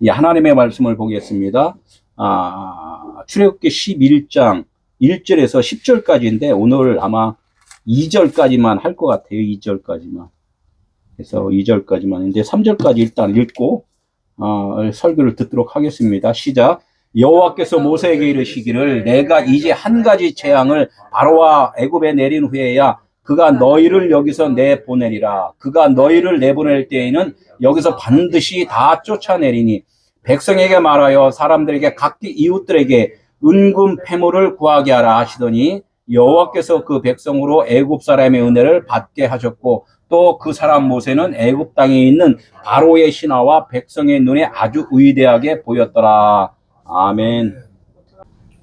이 하나님의 말씀을 보겠습니다. 출애굽기 11장 1절에서 10절까지인데 오늘 아마 2절까지만 할 것 같아요. 2절까지만. 그래서 2절까지만. 이제 3절까지 일단 읽고 설교를 듣도록 하겠습니다. 시작. 여호와께서 모세에게 이르시기를 내가 이제 한 가지 재앙을 바로와 애굽에 내린 후에야 그가 너희를 여기서 내보내리라. 그가 너희를 내보낼 때에는 여기서 반드시 다 쫓아내리니 백성에게 말하여 사람들에게 각기 이웃들에게 은금 패물을 구하게 하라 하시더니 여호와께서 그 백성으로 애굽 사람의 은혜를 받게 하셨고 또 그 사람 모세는 애굽 땅에 있는 바로의 신하와 백성의 눈에 아주 위대하게 보였더라. 아멘.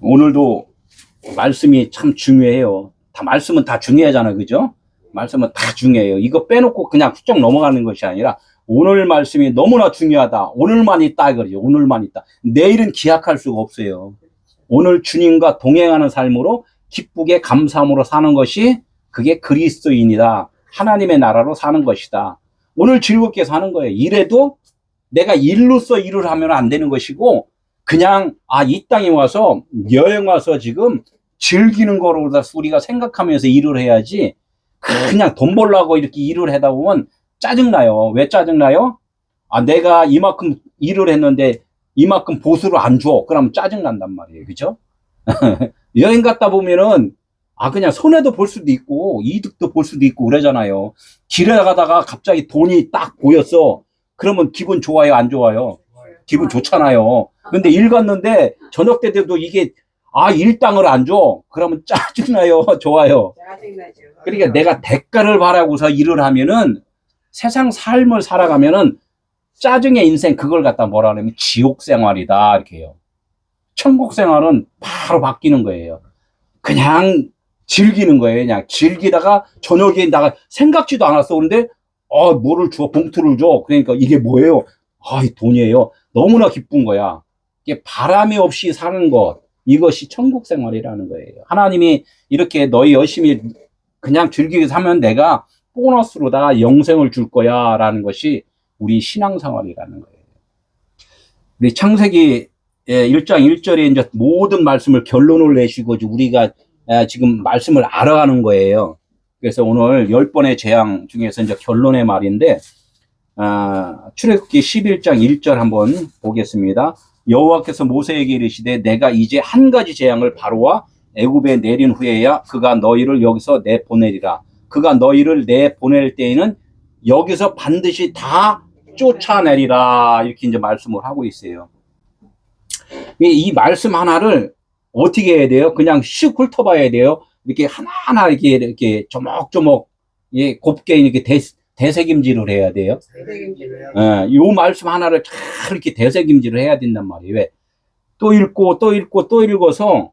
오늘도 말씀이 참 중요해요. 말씀은 다 중요하잖아요. 그죠? 말씀은 다 중요해요. 이거 빼놓고 그냥 훌쩍 넘어가는 것이 아니라 오늘 말씀이 너무나 중요하다. 오늘만 있다 이거죠. 오늘만 있다. 내일은 기약할 수가 없어요. 오늘 주님과 동행하는 삶으로 기쁘게 감사함으로 사는 것이 그게 그리스도인이다. 하나님의 나라로 사는 것이다. 오늘 즐겁게 사는 거예요. 이래도 내가 일로서 일을 하면 안 되는 것이고 그냥 이 땅에 와서 여행 와서 지금 즐기는 거로 우리가 생각하면서 일을 해야지 그냥 돈 벌려고 이렇게 일을 하다 보면 짜증나요. 왜 짜증나요? 내가 이만큼 일을 했는데 이만큼 보수를 안 줘. 그러면 짜증난단 말이에요. 그죠? 여행 갔다 보면은 그냥 손해도 볼 수도 있고 이득도 볼 수도 있고 그러잖아요. 길에 가다가 갑자기 돈이 딱 보였어. 그러면 기분 좋아요? 안 좋아요? 기분 좋잖아요. 근데 일 갔는데 저녁 때 돼도 이게 일당을 안 줘. 그러면 짜증나요? 좋아요? 짜증나죠. 그러니까 내가 대가를 바라고서 일을 하면은 세상 삶을 살아가면은 짜증의 인생 그걸 갖다 뭐라 하냐면 지옥 생활이다 이렇게 해요. 천국 생활은 바로 바뀌는 거예요. 그냥 즐기는 거예요. 그냥 즐기다가 저녁에 나가 생각지도 않았어. 그런데 뭐를 줘? 봉투를 줘. 그러니까 이게 뭐예요? 이 돈이에요. 너무나 기쁜 거야. 이게 바람이 없이 사는 것, 이것이 천국 생활이라는 거예요. 하나님이 이렇게 너희 열심히 그냥 즐기게 사면 내가 보너스로다가 영생을 줄 거야 라는 것이 우리 신앙생활이라는 거예요. 우리 창세기 1장 1절에 이제 모든 말씀을 결론을 내시고 우리가 지금 말씀을 알아가는 거예요. 그래서 오늘 10번의 재앙 중에서 이제 결론의 말인데 출애굽기 11장 1절 한번 보겠습니다. 여호와께서 모세에게 이르시되 내가 이제 한 가지 재앙을 바로와 애굽에 내린 후에야 그가 너희를 여기서 내보내리라. 그가 너희를 내보낼 때에는 여기서 반드시 다 쫓아내리라. 이렇게 이제 말씀을 하고 있어요. 이 말씀 하나를 어떻게 해야 돼요? 그냥 슉 훑어봐야 돼요. 이렇게 하나하나 이렇게 조목조목 곱게 이렇게 대새김질을 해야 돼요. 요 말씀 하나를 잘 이렇게 대새김질을 해야 된단 말이에요. 왜? 또 읽고 또 읽고 또 읽어서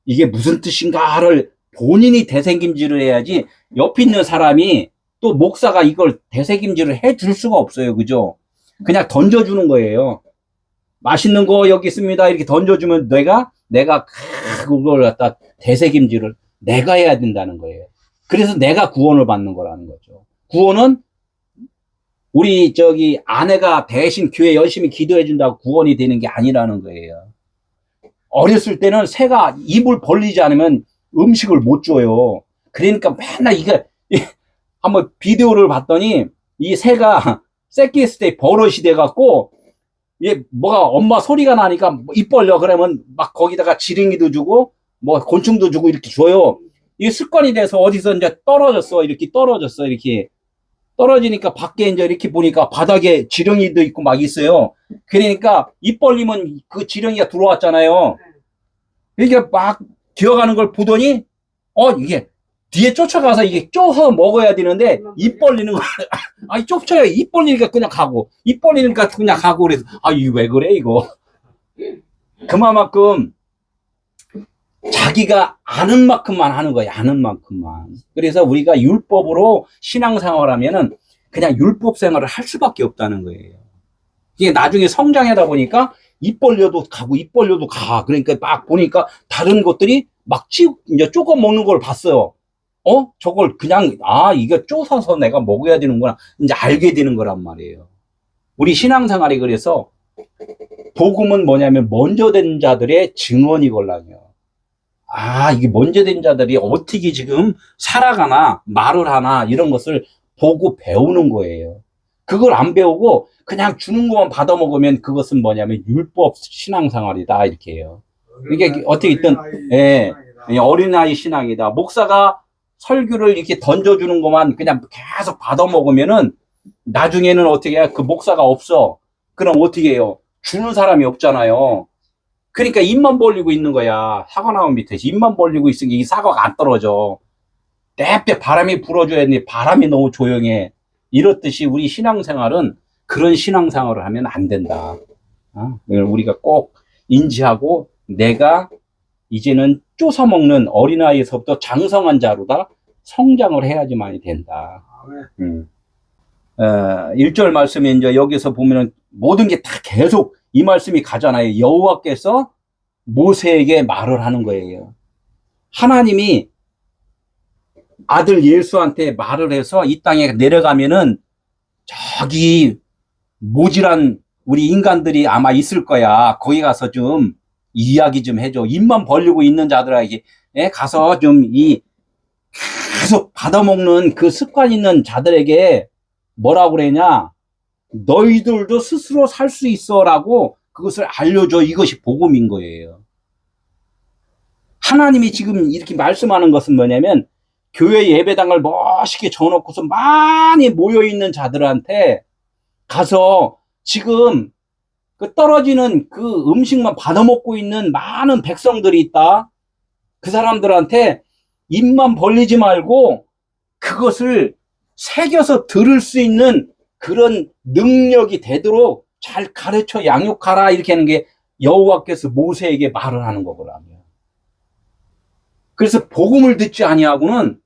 이게 무슨 뜻인가를 본인이 대새김질을 해야지 옆에 있는 사람이 또 목사가 이걸 대새김질을 해줄 수가 없어요. 그죠? 그냥 던져주는 거예요. 맛있는 거 여기 있습니다. 이렇게 던져주면 내가 그걸 갖다 대새김질을 내가 해야 된다는 거예요. 그래서 내가 구원을 받는 거라는 거죠. 구원은 우리 아내가 대신 교회 열심히 기도해 준다고 구원이 되는 게 아니라는 거예요. 어렸을 때는 새가 입을 벌리지 않으면 음식을 못 줘요. 그러니까 맨날 한번 비디오를 봤더니 이 새가 새끼 있을 때 버릇이 돼갖고 뭐가 엄마 소리가 나니까 입 벌려 그러면 막 거기다가 지렁이도 주고 뭐 곤충도 주고 이렇게 줘요. 이게 습관이 돼서 어디서 이제 떨어졌어. 이렇게 떨어지니까 밖에 이제 이렇게 보니까 바닥에 지렁이도 있고 막 있어요. 그러니까 입 벌리면 그 지렁이가 들어왔잖아요. 이게 막 기어가는 걸 보더니 이게 뒤에 쫓아가서 이게 쪼서 먹어야 되는데 입 벌리는 거 쫓아요. 입 벌리니까 그냥 가고 입 벌리니까 그냥 가고 그래서 이거 왜 그래 이거. 그만큼 자기가 아는 만큼만 하는 거예요. 아는 만큼만. 그래서 우리가 율법으로 신앙생활하면은 그냥 율법 생활을 할 수밖에 없다는 거예요. 이게 나중에 성장하다 보니까 입 벌려도 가고 입 벌려도 가. 그러니까 막 보니까 다른 것들이 막 이제 쪼거 먹는 걸 봤어요. 저걸 그냥 이거 쪼사서 내가 먹어야 되는구나. 이제 알게 되는 거란 말이에요. 우리 신앙생활이 그래서 복음은 뭐냐면 먼저 된 자들의 증언이걸랑요. 아, 이게 먼저 된 자들이 어떻게 지금 살아가나 말을 하나 이런 것을 보고 배우는 거예요. 그걸 안 배우고 그냥 주는 것만 받아 먹으면 그것은 뭐냐면 율법 신앙생활이다 이렇게 해요. 이게 어떻게 있든 예, 어린아이 신앙이다. 목사가 설교를 이렇게 던져주는 것만 그냥 계속 받아 먹으면은 나중에는 어떻게 해? 그 목사가 없어. 그럼 어떻게 해요? 주는 사람이 없잖아요. 그러니까 입만 벌리고 있는 거야. 사과 나무 밑에서 입만 벌리고 있으니까 이 사과가 안 떨어져. 때때 바람이 불어줘야 되는데 바람이 너무 조용해. 이렇듯이 우리 신앙생활은 그런 신앙생활을 하면 안 된다. 우리가 꼭 인지하고 내가 이제는 쪼서먹는 어린아이에서부터 장성한 자로다 성장을 해야지만이 된다. 1절 말씀에 이제 여기서 보면은 모든 게 다 계속 이 말씀이 가잖아요. 여호와께서 모세에게 말을 하는 거예요. 하나님이 아들 예수한테 말을 해서 이 땅에 내려가면은 저기 모질한 우리 인간들이 아마 있을 거야. 거기 가서 좀 이야기 좀 해줘. 입만 벌리고 있는 자들에게 가서 좀 계속 받아먹는 그 습관 있는 자들에게 뭐라고 그러냐? 너희들도 스스로 살 수 있어라고 그것을 알려줘. 이것이 복음인 거예요. 하나님이 지금 이렇게 말씀하는 것은 뭐냐면 교회 예배당을 멋있게 져놓고서 많이 모여있는 자들한테 가서 지금 그 떨어지는 그 음식만 받아먹고 있는 많은 백성들이 있다. 그 사람들한테 입만 벌리지 말고 그것을 새겨서 들을 수 있는 그런 능력이 되도록 잘 가르쳐 양육하라 이렇게 하는 게 여호와께서 모세에게 말을 하는 거거든요. 그래서 복음을 듣지 아니하고는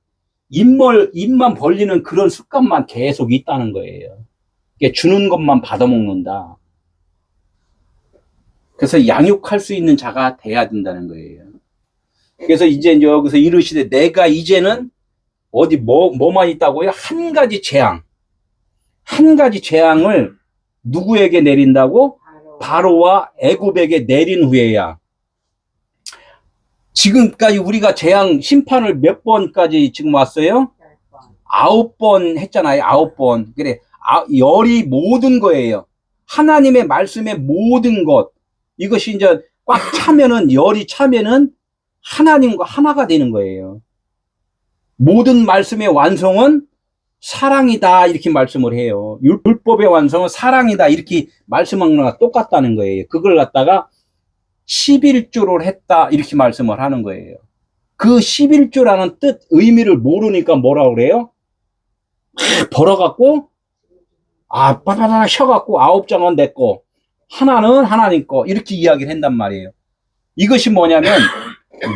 입만 벌리는 그런 습관만 계속 있다는 거예요. 주는 것만 받아먹는다. 그래서 양육할 수 있는 자가 돼야 된다는 거예요. 그래서 이제 여기서 이르시되 내가 이제는 어디 뭐만 있다고요? 한 가지 재앙을 누구에게 내린다고? 바로와 애굽에게 내린 후에야. 지금까지 우리가 재앙 심판을 몇 번까지 지금 왔어요? 9번 했잖아요. 9번. 그래. 열이 모든 거예요. 하나님의 말씀의 모든 것. 이것이 이제 꽉 차면은, 열이 차면은 하나님과 하나가 되는 거예요. 모든 말씀의 완성은 사랑이다. 이렇게 말씀을 해요. 율법의 완성은 사랑이다. 이렇게 말씀하는 거랑 똑같다는 거예요. 그걸 갖다가 11조를 했다. 이렇게 말씀을 하는 거예요. 그 11조라는 뜻, 의미를 모르니까 뭐라고 그래요? 벌어갖고, 빠바바바 쉬어갖고 9장은 내 거, 하나는 하나님 거, 이렇게 이야기를 한단 말이에요. 이것이 뭐냐면,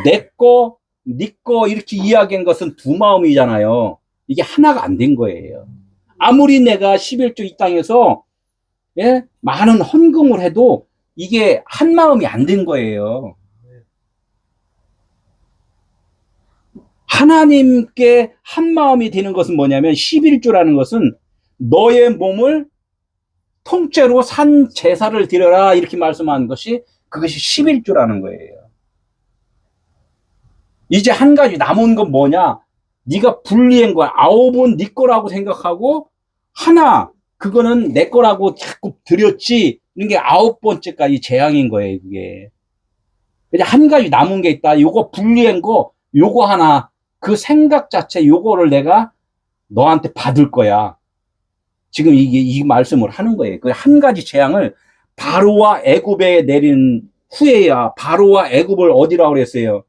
내 거, 네 거, 이렇게 이야기한 것은 두 마음이잖아요. 이게 하나가 안 된 거예요. 아무리 내가 11조 이 땅에서, 많은 헌금을 해도, 이게 한 마음이 안 된 거예요. 하나님께 한 마음이 되는 것은 뭐냐면 11조라는 것은 너의 몸을 통째로 산 제사를 드려라 이렇게 말씀하는 것이 그것이 11조라는 거예요. 이제 한 가지 남은 건 뭐냐? 네가 분리한 거야. 9은 네 거라고 생각하고 하나 그거는 내 거라고 자꾸 드렸지. 이런 게 9번째까지 재앙인 거예요. 그게. 이제 한 가지 남은 게 있다. 요거 분리한 거 요거 하나 그 생각 자체 요거를 내가 너한테 받을 거야. 지금 이 말씀을 하는 거예요. 그 한 가지 재앙을 바로와 애굽에 내린 후에야 바로와 애굽을 어디라고 그랬어요?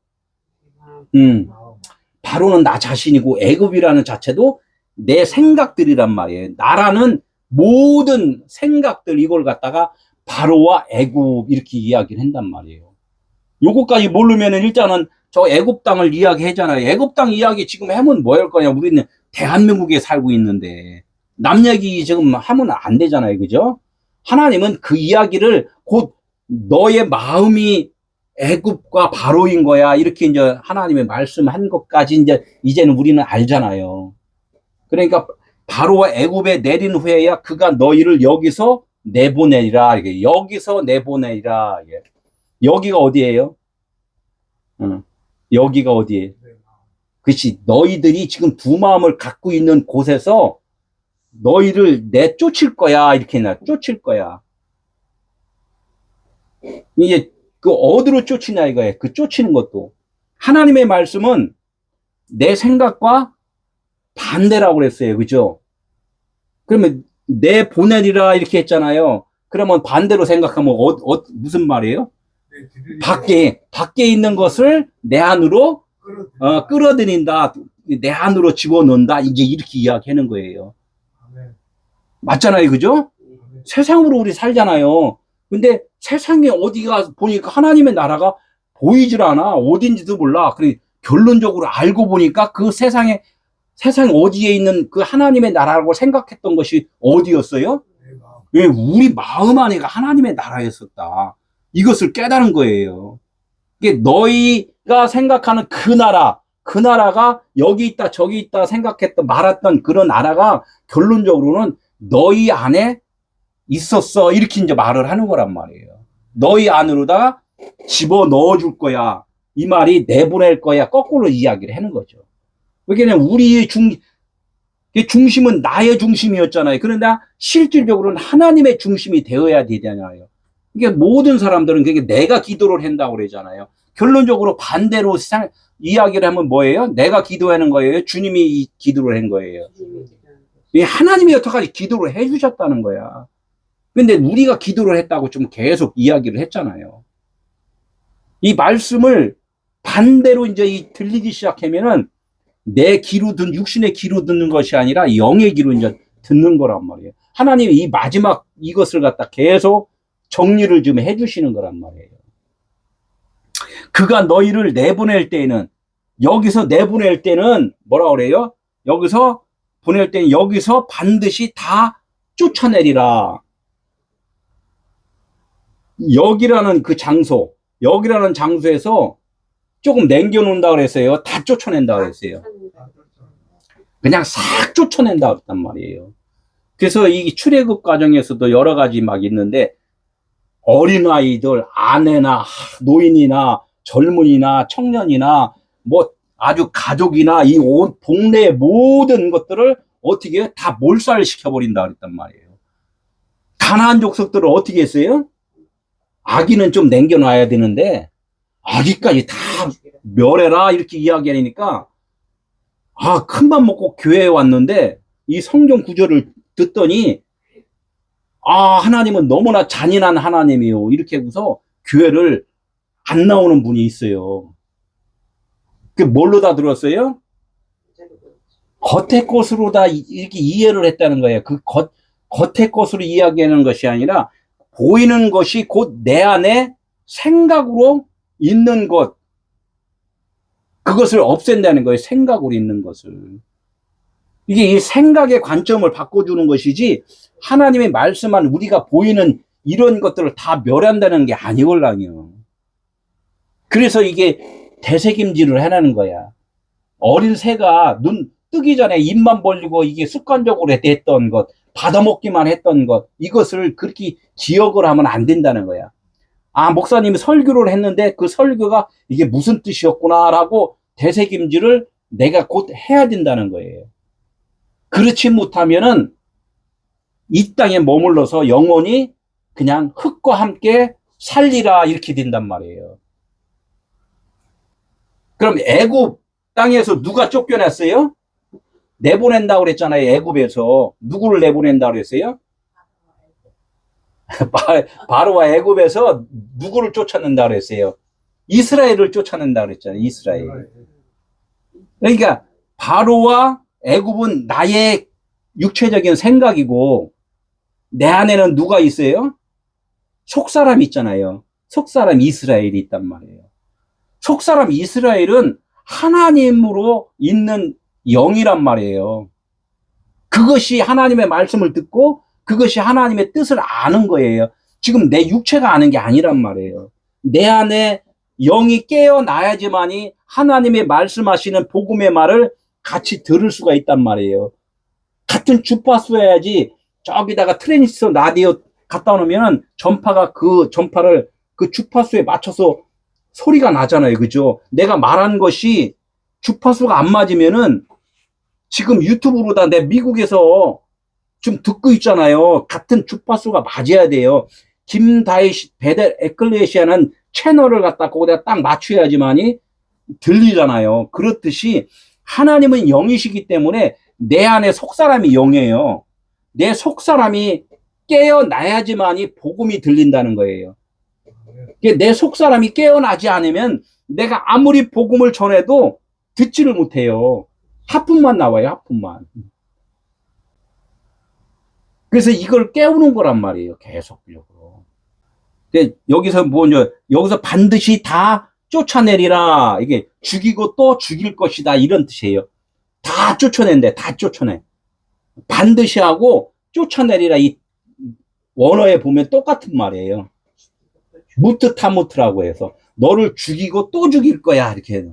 바로는 나 자신이고 애굽이라는 자체도 내 생각들이란 말이에요. 나라는 모든 생각들 이걸 갖다가 바로와 애굽 이렇게 이야기를 한단 말이에요. 요거까지 모르면은 일단은 저 애굽 땅을 이야기하잖아요. 애굽 땅 이야기 지금 하면 뭐 할 거냐? 우리는 대한민국에 살고 있는데 남 얘기 지금 하면 안 되잖아요. 그죠? 하나님은 그 이야기를 곧 너의 마음이 애굽과 바로인 거야. 이렇게 이제 하나님의 말씀한 것까지 이제는 우리는 알잖아요. 그러니까 바로와 애굽에 내린 후에야 그가 너희를 여기서 내보내리라. 이게 여기서 내보내리라. 이게. 여기가 어디예요? 여기가 어디예요? 그렇지. 너희들이 지금 두 마음을 갖고 있는 곳에서 너희를 내쫓을 거야. 이렇게 나 쫓을 거야. 이게 그 어디로 쫓으냐 이거예요. 그 쫓이는 것도. 하나님의 말씀은 내 생각과 반대라고 그랬어요. 그죠? 그러면 내보내리라 이렇게 했잖아요. 그러면 반대로 생각하면 무슨 말이에요? 밖에 있는 것을 내 안으로 끌어들인다. 내 안으로 집어넣는다. 이제 이렇게 이야기하는 거예요. 맞잖아요. 그죠? 세상으로 우리 살잖아요. 근데 세상에 어디가 보니까 하나님의 나라가 보이질 않아. 어딘지도 몰라. 그래 결론적으로 알고 보니까 그 세상 어디에 있는 그 하나님의 나라라고 생각했던 것이 어디였어요? 왜 우리 마음 안에가 하나님의 나라였었다. 이것을 깨달은 거예요. 이게 너희가 생각하는 그 나라가 여기 있다 저기 있다 생각했던 말했던 그런 나라가 결론적으로는 너희 안에 있었어. 이렇게 이제 말을 하는 거란 말이에요. 너희 안으로다 집어넣어 줄 거야. 이 말이 내보낼 거야. 거꾸로 이야기를 하는 거죠. 왜냐면 우리의 중심은 나의 중심이었잖아요. 그런데 실질적으로는 하나님의 중심이 되어야 되잖아요. 이게 모든 사람들은 그게 내가 기도를 한다고 그러잖아요. 결론적으로 반대로 이야기를 하면 뭐예요? 내가 기도하는 거예요? 주님이 기도를 한 거예요? 하나님이 여태까지 기도를 해주셨다는 거야. 근데 우리가 기도를 했다고 좀 계속 이야기를 했잖아요. 이 말씀을 반대로 이제 들리기 시작하면은 내 귀로 육신의 귀로 듣는 것이 아니라 영의 귀로 이제 듣는 거란 말이에요. 하나님이 이 마지막 이것을 갖다 계속 정리를 좀 해주시는 거란 말이에요. 그가 너희를 내보낼 때에는 여기서 내보낼 때는 뭐라 그래요? 여기서 보낼 때는 여기서 반드시 다 쫓아내리라. 여기라는 장소에서 조금 남겨놓는다 그랬어요. 다 쫓아낸다 그랬어요. 그냥 싹 쫓아낸다 그랬단 말이에요. 그래서 이 출애굽 과정에서도 여러 가지 막 있는데 어린아이들, 아내나 노인이나 젊은이나 청년이나 뭐 아주 가족이나 이 온 동네의 모든 것들을 어떻게 다 몰살시켜버린다 그랬단 말이에요. 가나안 족속들을 어떻게 했어요? 아기는 좀 남겨놔야 되는데 아기까지 다 멸해라 이렇게 이야기하니까 큰맘 먹고 교회에 왔는데 이 성경 구절을 듣더니 하나님은 너무나 잔인한 하나님이요 이렇게 해서 교회를 안 나오는 분이 있어요. 그 뭘로 다 들었어요? 겉의 것으로 다 이렇게 이해를 했다는 거예요. 그 겉의 것으로 이야기하는 것이 아니라 보이는 것이 곧 내 안에 생각으로 있는 것, 그것을 없앤다는 거예요. 생각으로 있는 것을. 이게 이 생각의 관점을 바꿔주는 것이지 하나님의 말씀만 우리가 보이는 이런 것들을 다 멸한다는 게 아니걸랑요. 그래서 이게 되새김질을 해내는 거야. 어린 새가 눈 뜨기 전에 입만 벌리고 이게 습관적으로 했던 것, 받아먹기만 했던 것, 이것을 그렇게 기억을 하면 안 된다는 거야. 목사님이 설교를 했는데 그 설교가 이게 무슨 뜻이었구나라고 되새김질을 내가 곧 해야 된다는 거예요. 그렇지 못하면은 이 땅에 머물러서 영원히 그냥 흙과 함께 살리라 이렇게 된단 말이에요. 그럼 애굽 땅에서 누가 쫓겨났어요? 내보낸다고 그랬잖아요. 애굽에서 누구를 내보낸다고 그랬어요? 바로와 애굽에서 누구를 쫓아낸다고 그랬어요? 이스라엘을 쫓아낸다고 그랬잖아요. 이스라엘. 그러니까 바로와 애굽은 나의 육체적인 생각이고 내 안에는 누가 있어요? 속사람 있잖아요. 속사람 이스라엘이 있단 말이에요. 속사람 이스라엘은 하나님으로 있는 영이란 말이에요. 그것이 하나님의 말씀을 듣고 그것이 하나님의 뜻을 아는 거예요. 지금 내 육체가 아는 게 아니란 말이에요. 내 안에 영이 깨어나야지만이 하나님의 말씀하시는 복음의 말을 같이 들을 수가 있단 말이에요. 같은 주파수여야지 저기다가 트랜지스터 라디오 갖다 놓으면은 전파가 그 전파를 그 주파수에 맞춰서 소리가 나잖아요. 그죠? 내가 말한 것이 주파수가 안 맞으면은 지금 유튜브로다 내 미국에서 좀 듣고 있잖아요. 같은 주파수가 맞아야 돼요. 김다이시 베델 에클레시아는 채널을 갖다 거기다 딱 맞춰야지만이 들리잖아요. 그렇듯이 하나님은 영이시기 때문에 내 안에 속사람이 영이에요. 내 속사람이 깨어나야지만이 복음이 들린다는 거예요. 내 속사람이 깨어나지 않으면 내가 아무리 복음을 전해도 듣지를 못해요. 하품만 나와요. 하품만. 그래서 이걸 깨우는 거란 말이에요. 계속적으로. 여기서 여기서 반드시 다 쫓아내리라. 이게 죽이고 또 죽일 것이다. 이런 뜻이에요. 다 쫓아낸대. 다 쫓아내. 반드시 하고 쫓아내리라. 이 원어에 보면 똑같은 말이에요. 무트타무트라고 해서 너를 죽이고 또 죽일 거야. 이렇게 해서.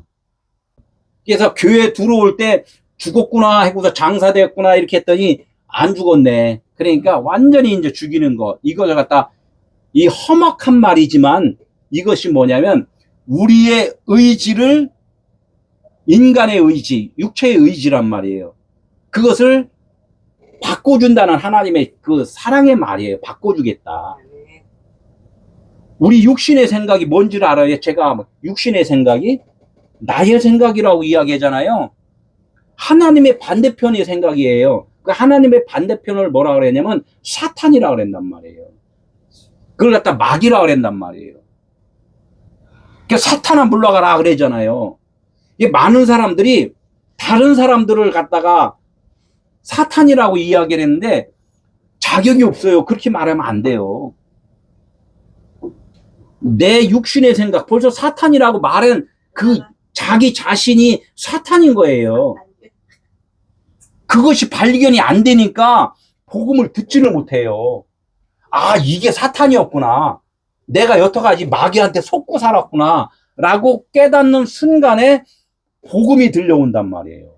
그래서 교회 들어올 때 죽었구나 하고서 장사됐구나 이렇게 했더니 안 죽었네. 그러니까 완전히 이제 죽이는 거. 이걸 갖다 이 험악한 말이지만 이것이 뭐냐면 우리의 의지를 인간의 의지, 육체의 의지란 말이에요. 그것을 바꿔준다는 하나님의 그 사랑의 말이에요. 바꿔주겠다. 우리 육신의 생각이 뭔지를 알아요. 제가 육신의 생각이 나의 생각이라고 이야기하잖아요. 하나님의 반대편의 생각이에요. 그 하나님의 반대편을 뭐라 그랬냐면 사탄이라 그랬단 말이에요. 그걸 갖다 마귀라 그랬단 말이에요. 그러니까 사탄아 물러가라 그러잖아요. 이게 많은 사람들이 다른 사람들을 갖다가 사탄이라고 이야기를 했는데 자격이 없어요. 그렇게 말하면 안 돼요. 내 육신의 생각, 벌써 사탄이라고 말한 그 자기 자신이 사탄인 거예요. 그것이 발견이 안 되니까 복음을 듣지를 못해요. 아, 이게 사탄이었구나. 내가 여태까지 마귀한테 속고 살았구나. 라고 깨닫는 순간에 복음이 들려온단 말이에요.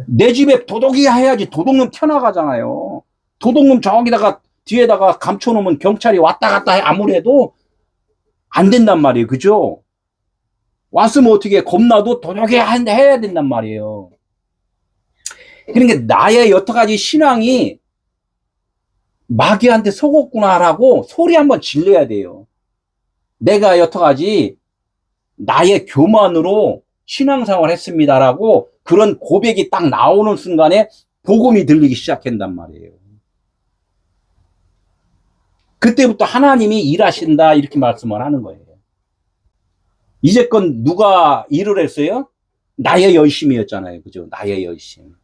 내 집에 도둑이 해야지 도둑놈 튀어나가잖아요. 도둑놈 저기다가 뒤에다가 감춰놓으면 경찰이 왔다 갔다 해. 아무래도 안 된단 말이에요. 그죠? 왔으면 어떻게 겁나도 도둑이 해야 된단 말이에요. 그러니까 나의 여태까지 신앙이 마귀한테 속았구나라고 소리 한번 질러야 돼요. 내가 여태까지 나의 교만으로 신앙생활 했습니다라고 그런 고백이 딱 나오는 순간에 복음이 들리기 시작한단 말이에요. 그때부터 하나님이 일하신다 이렇게 말씀을 하는 거예요. 이제껏 누가 일을 했어요? 나의 열심이었잖아요. 그죠? 나의 열심.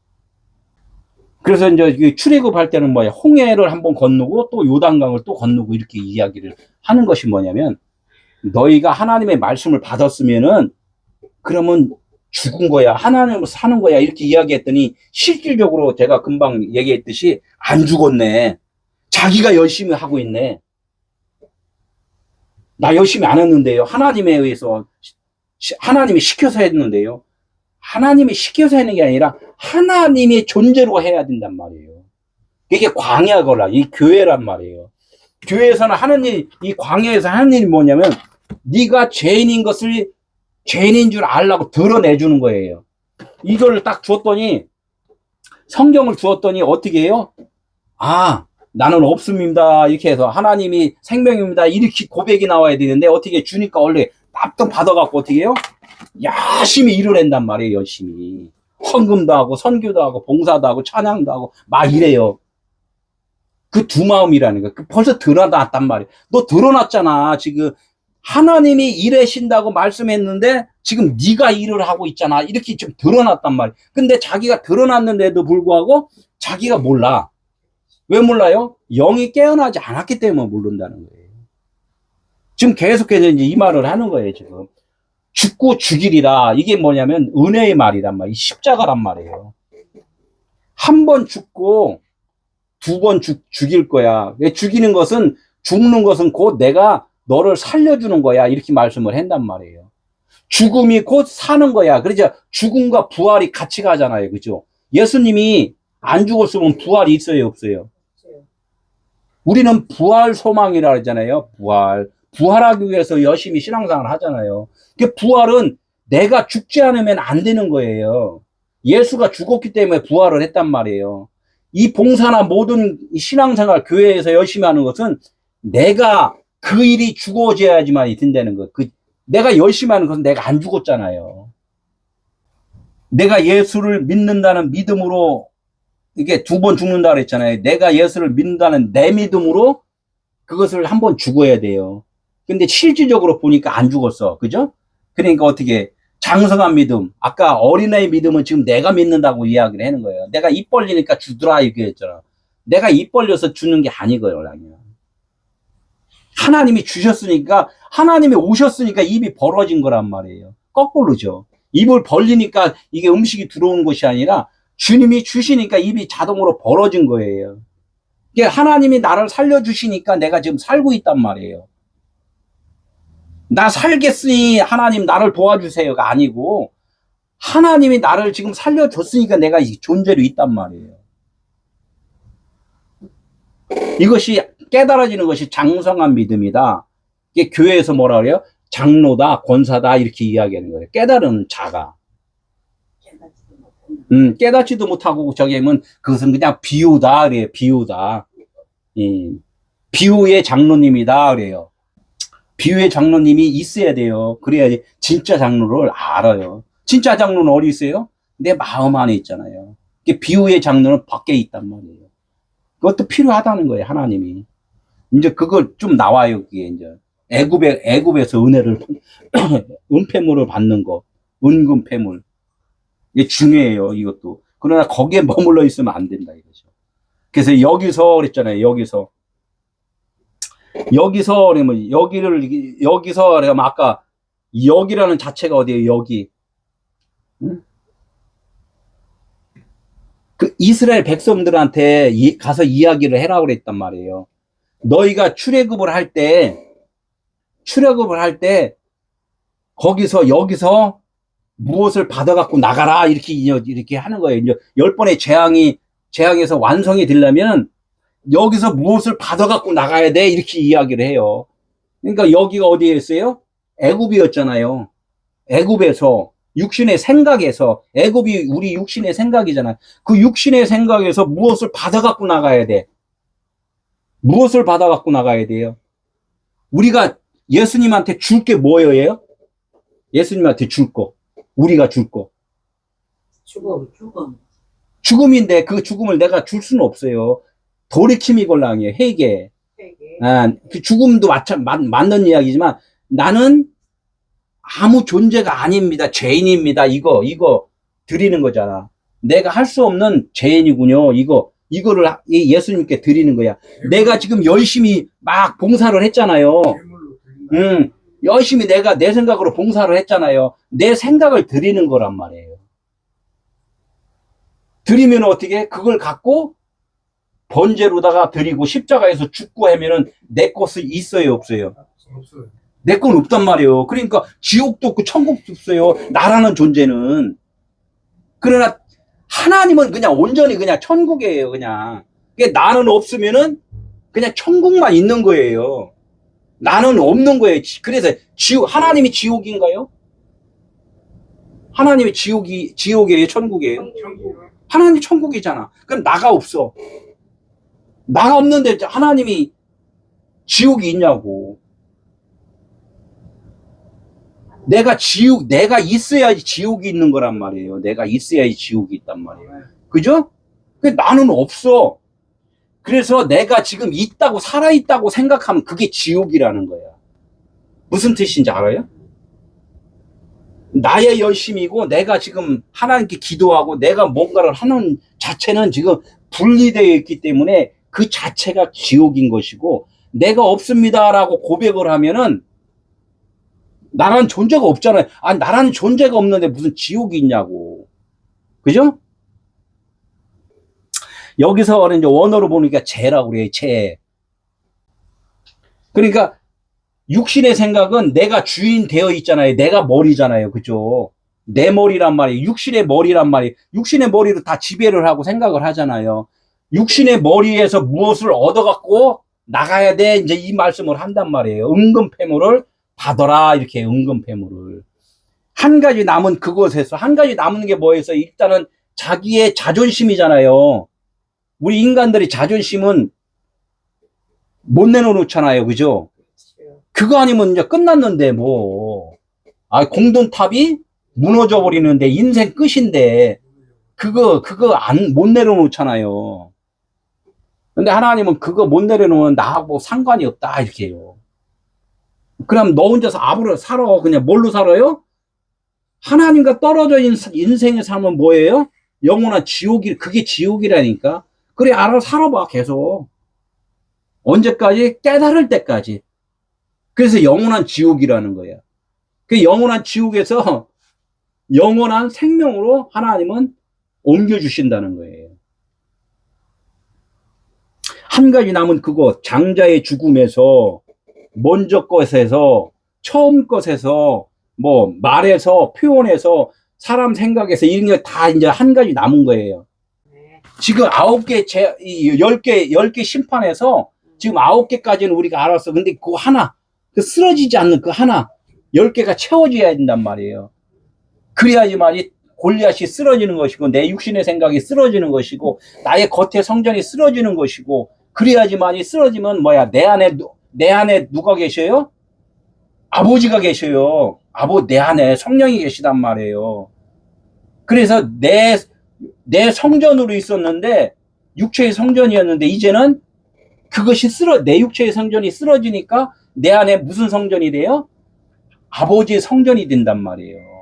그래서 이제 출애굽할 때는 뭐야? 홍해를 한번 건너고 또 요단강을 또 건너고 이렇게 이야기를 하는 것이 뭐냐면 너희가 하나님의 말씀을 받았으면은 그러면 죽은 거야. 하나님으로 사는 거야. 이렇게 이야기했더니 실질적으로 제가 금방 얘기했듯이 안 죽었네. 자기가 열심히 하고 있네. 나 열심히 안 했는데요. 하나님에 의해서 하나님이 시켜서 했는데요. 하나님이 시켜서 하는 게 아니라 하나님의 존재로 해야 된단 말이에요. 이게 광야거라. 이 교회란 말이에요. 교회에서는 하나님, 이 광야에서 하는 일이 뭐냐면 네가 죄인인 것을 죄인인 줄 알라고 드러내주는 거예요. 이걸 딱 주었더니 성경을 주었더니 어떻게 해요? 아, 나는 없습니다. 이렇게 해서 하나님이 생명입니다. 이렇게 고백이 나와야 되는데 어떻게 주니까 원래 납득 받아갖고 어떻게 해요? 열심히 일을 한단 말이에요. 열심히 헌금도 하고 선교도 하고 봉사도 하고 찬양도 하고 막 이래요. 그 두 마음이라는 거. 벌써 드러났단 말이에요. 너 드러났잖아. 지금 하나님이 일하신다고 말씀했는데 지금 네가 일을 하고 있잖아. 이렇게 좀 드러났단 말이에요. 근데 자기가 드러났는데도 불구하고 자기가 몰라. 왜 몰라요? 영이 깨어나지 않았기 때문에 모른다는 거예요. 지금 계속해서 이제 이 말을 하는 거예요. 지금 죽고 죽이리라. 이게 뭐냐면 은혜의 말이란 말이에요. 십자가란 말이에요. 한 번 죽고 두 번 죽일 거야. 죽이는 것은 죽는 것은 곧 내가 너를 살려주는 거야. 이렇게 말씀을 한단 말이에요. 죽음이 곧 사는 거야. 그러죠. 죽음과 부활이 같이 가잖아요. 그죠? 예수님이 안 죽었으면 부활이 있어요, 없어요? 우리는 부활 소망이라 하잖아요. 부활하기 위해서 열심히 신앙생활을 하잖아요. 그 부활은 내가 죽지 않으면 안 되는 거예요. 예수가 죽었기 때문에 부활을 했단 말이에요. 이 봉사나 모든 신앙생활 교회에서 열심히 하는 것은 내가 그 일이 죽어져야지만 된다는 거. 내가 열심히 하는 것은 내가 안 죽었잖아요. 내가 예수를 믿는다는 믿음으로 이게 2번 죽는다 그랬잖아요. 내가 예수를 믿는다는 내 믿음으로 그것을 한번 죽어야 돼요. 근데 실질적으로 보니까 안 죽었어. 그죠? 그러니까 어떻게 장성한 믿음. 아까 어린아이 믿음은 지금 내가 믿는다고 이야기를 하는 거예요. 내가 입 벌리니까 주더라 이렇게 했잖아. 내가 입 벌려서 주는 게 아니고요. 하나님이 주셨으니까, 하나님이 오셨으니까 입이 벌어진 거란 말이에요. 거꾸로죠. 입을 벌리니까 이게 음식이 들어오는 것이 아니라 주님이 주시니까 입이 자동으로 벌어진 거예요. 이게 하나님이 나를 살려주시니까 내가 지금 살고 있단 말이에요. 나 살겠으니 하나님 나를 도와주세요가 아니고 하나님이 나를 지금 살려줬으니까 내가 이 존재로 있단 말이에요. 이것이 깨달아지는 것이 장성한 믿음이다. 이게 교회에서 뭐라 그래요? 장로다, 권사다 이렇게 이야기하는 거예요. 깨달은 자가. 깨닫지도 못하고 저기 하면 그것은 그냥 비유다 그래요. 비유다. 비유의 장로님이다 그래요. 비유의 장로님이 있어야 돼요. 그래야지 진짜 장로를 알아요. 진짜 장로는 어디 있어요? 내 마음 안에 있잖아요. 비유의 장로는 밖에 있단 말이에요. 그것도 필요하다는 거예요. 하나님이. 이제 그걸 좀 나와요. 그게 이제 애굽에서 은혜를 은폐물을 받는 거, 은금폐물. 이게 중요해요. 이것도. 그러나 거기에 머물러 있으면 안 된다 이거죠. 그래서 여기서 그랬잖아요. 여기서 그러면 여기서 그러면 아까 여기라는 자체가 어디예요? 여기. 응? 그 이스라엘 백성들한테 가서 이야기를 해라고 그랬단 말이에요. 너희가 출애굽을 할 때 거기서 여기서 무엇을 받아갖고 나가라 이렇게 하는 거예요. 이제 10번의 재앙에서 완성이 되려면 여기서 무엇을 받아갖고 나가야 돼 이렇게 이야기를 해요. 그러니까 여기가 어디였어요? 애굽이었잖아요. 애굽에서 육신의 생각에서 애굽이 우리 육신의 생각이잖아요. 그 육신의 생각에서 무엇을 받아갖고 나가야 돼. 무엇을 받아갖고 나가야 돼요? 우리가 예수님한테 줄 게 뭐예요? 예수님한테 줄 거. 우리가 줄 거. 죽음. 죽음인데 그 죽음을 내가 줄 수는 없어요. 돌이킴이 곤란이에요. 회개. 그 죽음도 맞는 이야기지만 나는 아무 존재가 아닙니다. 죄인입니다. 이거 드리는 거잖아. 내가 할 수 없는 죄인이군요. 이거를 예수님께 드리는 거야. 내가 지금 열심히 막 봉사를 했잖아요. 열심히 내가 내 생각으로 봉사를 했잖아요. 내 생각을 드리는 거란 말이에요. 드리면 어떻게? 그걸 갖고 번제로다가 드리고 십자가에서 죽고 하면은 내 것이 있어요, 없어요? 없어요. 내 건 없단 말이에요. 그러니까 지옥도 없고 천국도 없어요. 나라는 존재는. 그러나 하나님은 그냥 온전히 그냥 천국이에요, 그냥. 나는 없으면은 그냥 천국만 있는 거예요. 나는 없는 거예요. 그래서 하나님이 지옥인가요? 하나님이 지옥이에요, 천국이에요? 하나님이 천국이잖아. 그럼 나가 없어. 나가 없는데 하나님이 지옥이 있냐고. 내가 있어야지 지옥이 있는 거란 말이에요. 내가 있어야지 지옥이 있단 말이에요. 그죠? 나는 없어. 그래서 내가 지금 살아있다고 생각하면 그게 지옥이라는 거야. 무슨 뜻인지 알아요? 나의 열심이고 내가 지금 하나님께 기도하고 내가 뭔가를 하는 자체는 지금 분리되어 있기 때문에 그 자체가 지옥인 것이고 내가 없습니다라고 고백을 하면은 나라는 존재가 없잖아요. 나라는 존재가 없는데 무슨 지옥이 있냐고. 그죠? 여기서 이제 원어로 보니까 죄라고 그래요. 죄. 그러니까 육신의 생각은 내가 주인 되어 있잖아요. 내가 머리잖아요. 그죠? 내 머리란 말이에요. 육신의 머리란 말이에요. 육신의 머리로 다 지배를 하고 생각을 하잖아요. 육신의 머리에서 무엇을 얻어갖고 나가야 돼. 이제 이 말씀을 한단 말이에요. 은근패물을 받아라. 이렇게 은근패물을. 한 가지 남은 그것에서, 한 가지 남은 게 뭐였어? 일단은 자기의 자존심이잖아요. 우리 인간들이 자존심은 못 내놓잖아요. 그죠? 그렇죠. 그거 아니면 이제 끝났는데, 뭐. 아, 공돈탑이 무너져 버리는데, 인생 끝인데, 그거 못 내려놓잖아요. 근데 하나님은 그거 못 내려놓으면 나하고 상관이 없다, 이렇게 해요. 그럼 너 혼자서 앞으로 살아. 그냥 뭘로 살아요? 하나님과 떨어져 있는 인생의 삶은 뭐예요? 영원한 지옥이, 그게 지옥이라니까. 그래, 알아서 살아봐, 계속. 언제까지? 깨달을 때까지. 그래서 영원한 지옥이라는 거예요. 그 영원한 지옥에서 영원한 생명으로 하나님은 옮겨주신다는 거예요. 한 가지 남은 그거, 장자의 죽음에서, 먼저 것에서, 처음 것에서, 뭐, 말에서, 표현에서, 사람 생각에서, 이런 게 다 이제 한 가지 남은 거예요. 네. 지금 9개, 10개 심판에서 지금 9개까지는 우리가 알았어. 근데 그 하나, 그 쓰러지지 않는 그 하나, 10개가 채워져야 된단 말이에요. 그래야지만이 골리앗이 쓰러지는 것이고, 내 육신의 생각이 쓰러지는 것이고, 나의 겉의 성전이 쓰러지는 것이고, 그래야지만이 쓰러지면 뭐야, 내 안에 누가 계셔요? 아버지가 계셔요. 내 안에 성령이 계시단 말이에요. 그래서 내 성전으로 있었는데, 육체의 성전이었는데, 이제는 그것이 내 육체의 성전이 쓰러지니까, 내 안에 무슨 성전이 돼요? 아버지의 성전이 된단 말이에요.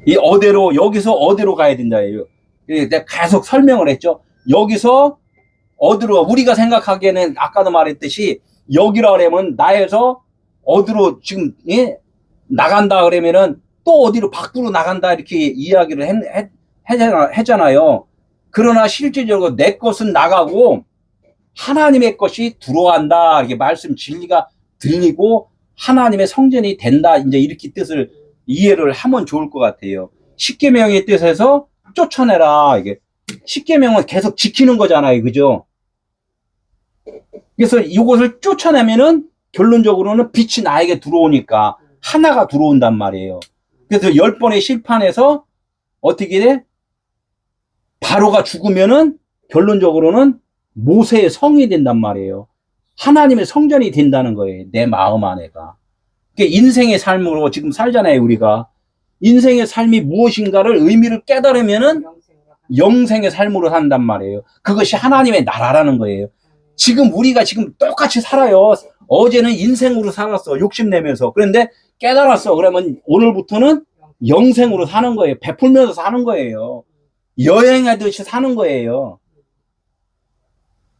여기서 어디로 가야 된다예요. 내가 계속 설명을 했죠. 여기서 어디로, 우리가 생각하기에는 아까도 말했듯이, 여기라 그러면 나에서 어디로 지금, 예? 나간다 그러면은 또 어디로 밖으로 나간다 이렇게 이야기를 했잖아요. 그러나 실질적으로 내 것은 나가고 하나님의 것이 들어간다. 이렇게 말씀 진리가 들리고 하나님의 성전이 된다. 이제 이렇게 뜻을 이해를 하면 좋을 것 같아요. 십계명의 뜻에서 쫓아내라. 이게 십계명은 계속 지키는 거잖아요. 그죠? 그래서 이것을 쫓아내면은 결론적으로는 빛이 나에게 들어오니까 하나가 들어온단 말이에요. 그래서 10번의 심판에서 어떻게 돼? 바로가 죽으면은 결론적으로는 모세의 성이 된단 말이에요. 하나님의 성전이 된다는 거예요. 내 마음 안에가. 그러니까 인생의 삶으로 지금 살잖아요, 우리가. 인생의 삶이 무엇인가를 의미를 깨달으면은 영생의 삶으로 산단 말이에요. 그것이 하나님의 나라라는 거예요. 지금 우리가 지금 똑같이 살아요. 어제는 인생으로 살았어. 욕심내면서. 그런데 깨달았어. 그러면 오늘부터는 영생으로 사는 거예요. 베풀면서 사는 거예요. 여행하듯이 사는 거예요.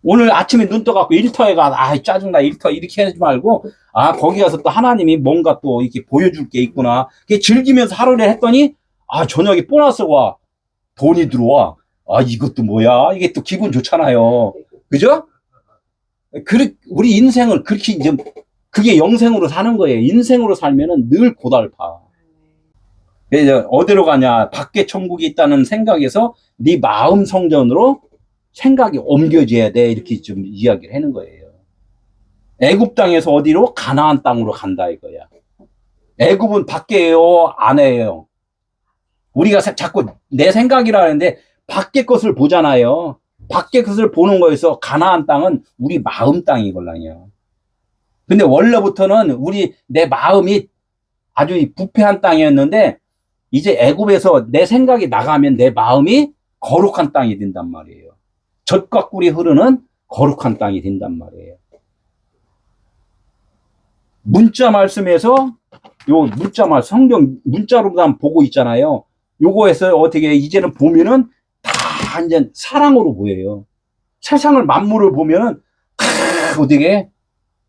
오늘 아침에 눈 떠갖고 일터에 짜증나, 일터, 이렇게 하지 말고, 거기 가서 또 하나님이 뭔가 또 이렇게 보여줄 게 있구나. 즐기면서 하루를 했더니, 저녁에 보너스 와. 돈이 들어와. 이것도 뭐야? 이게 또 기분 좋잖아요. 그죠? 우리 인생을 그렇게 이제, 그게 영생으로 사는 거예요. 인생으로 살면은 늘 고달파. 그래서 어디로 가냐? 밖에 천국이 있다는 생각에서 네 마음 성전으로 생각이 옮겨져야 돼. 이렇게 좀 이야기를 하는 거예요. 애굽 땅에서 어디로? 가나안 땅으로 간다 이거야. 애굽은 밖에요, 안에요? 우리가 자꾸 내 생각이라는데 밖에 것을 보잖아요. 밖에 것을 보는 거에서 가나안 땅은 우리 마음 땅이걸랑요. 근데 원래부터는 내 마음이 아주 부패한 땅이었는데 이제 애굽에서 내 생각이 나가면 내 마음이 거룩한 땅이 된단 말이에요. 젖과 꿀이 흐르는 거룩한 땅이 된단 말이에요. 문자 말씀에서 성경 문자로만 보고 있잖아요. 요거에서 어떻게 이제는 보면은 다 완전 사랑으로 보여요. 세상을 만물을 보면은 어떻게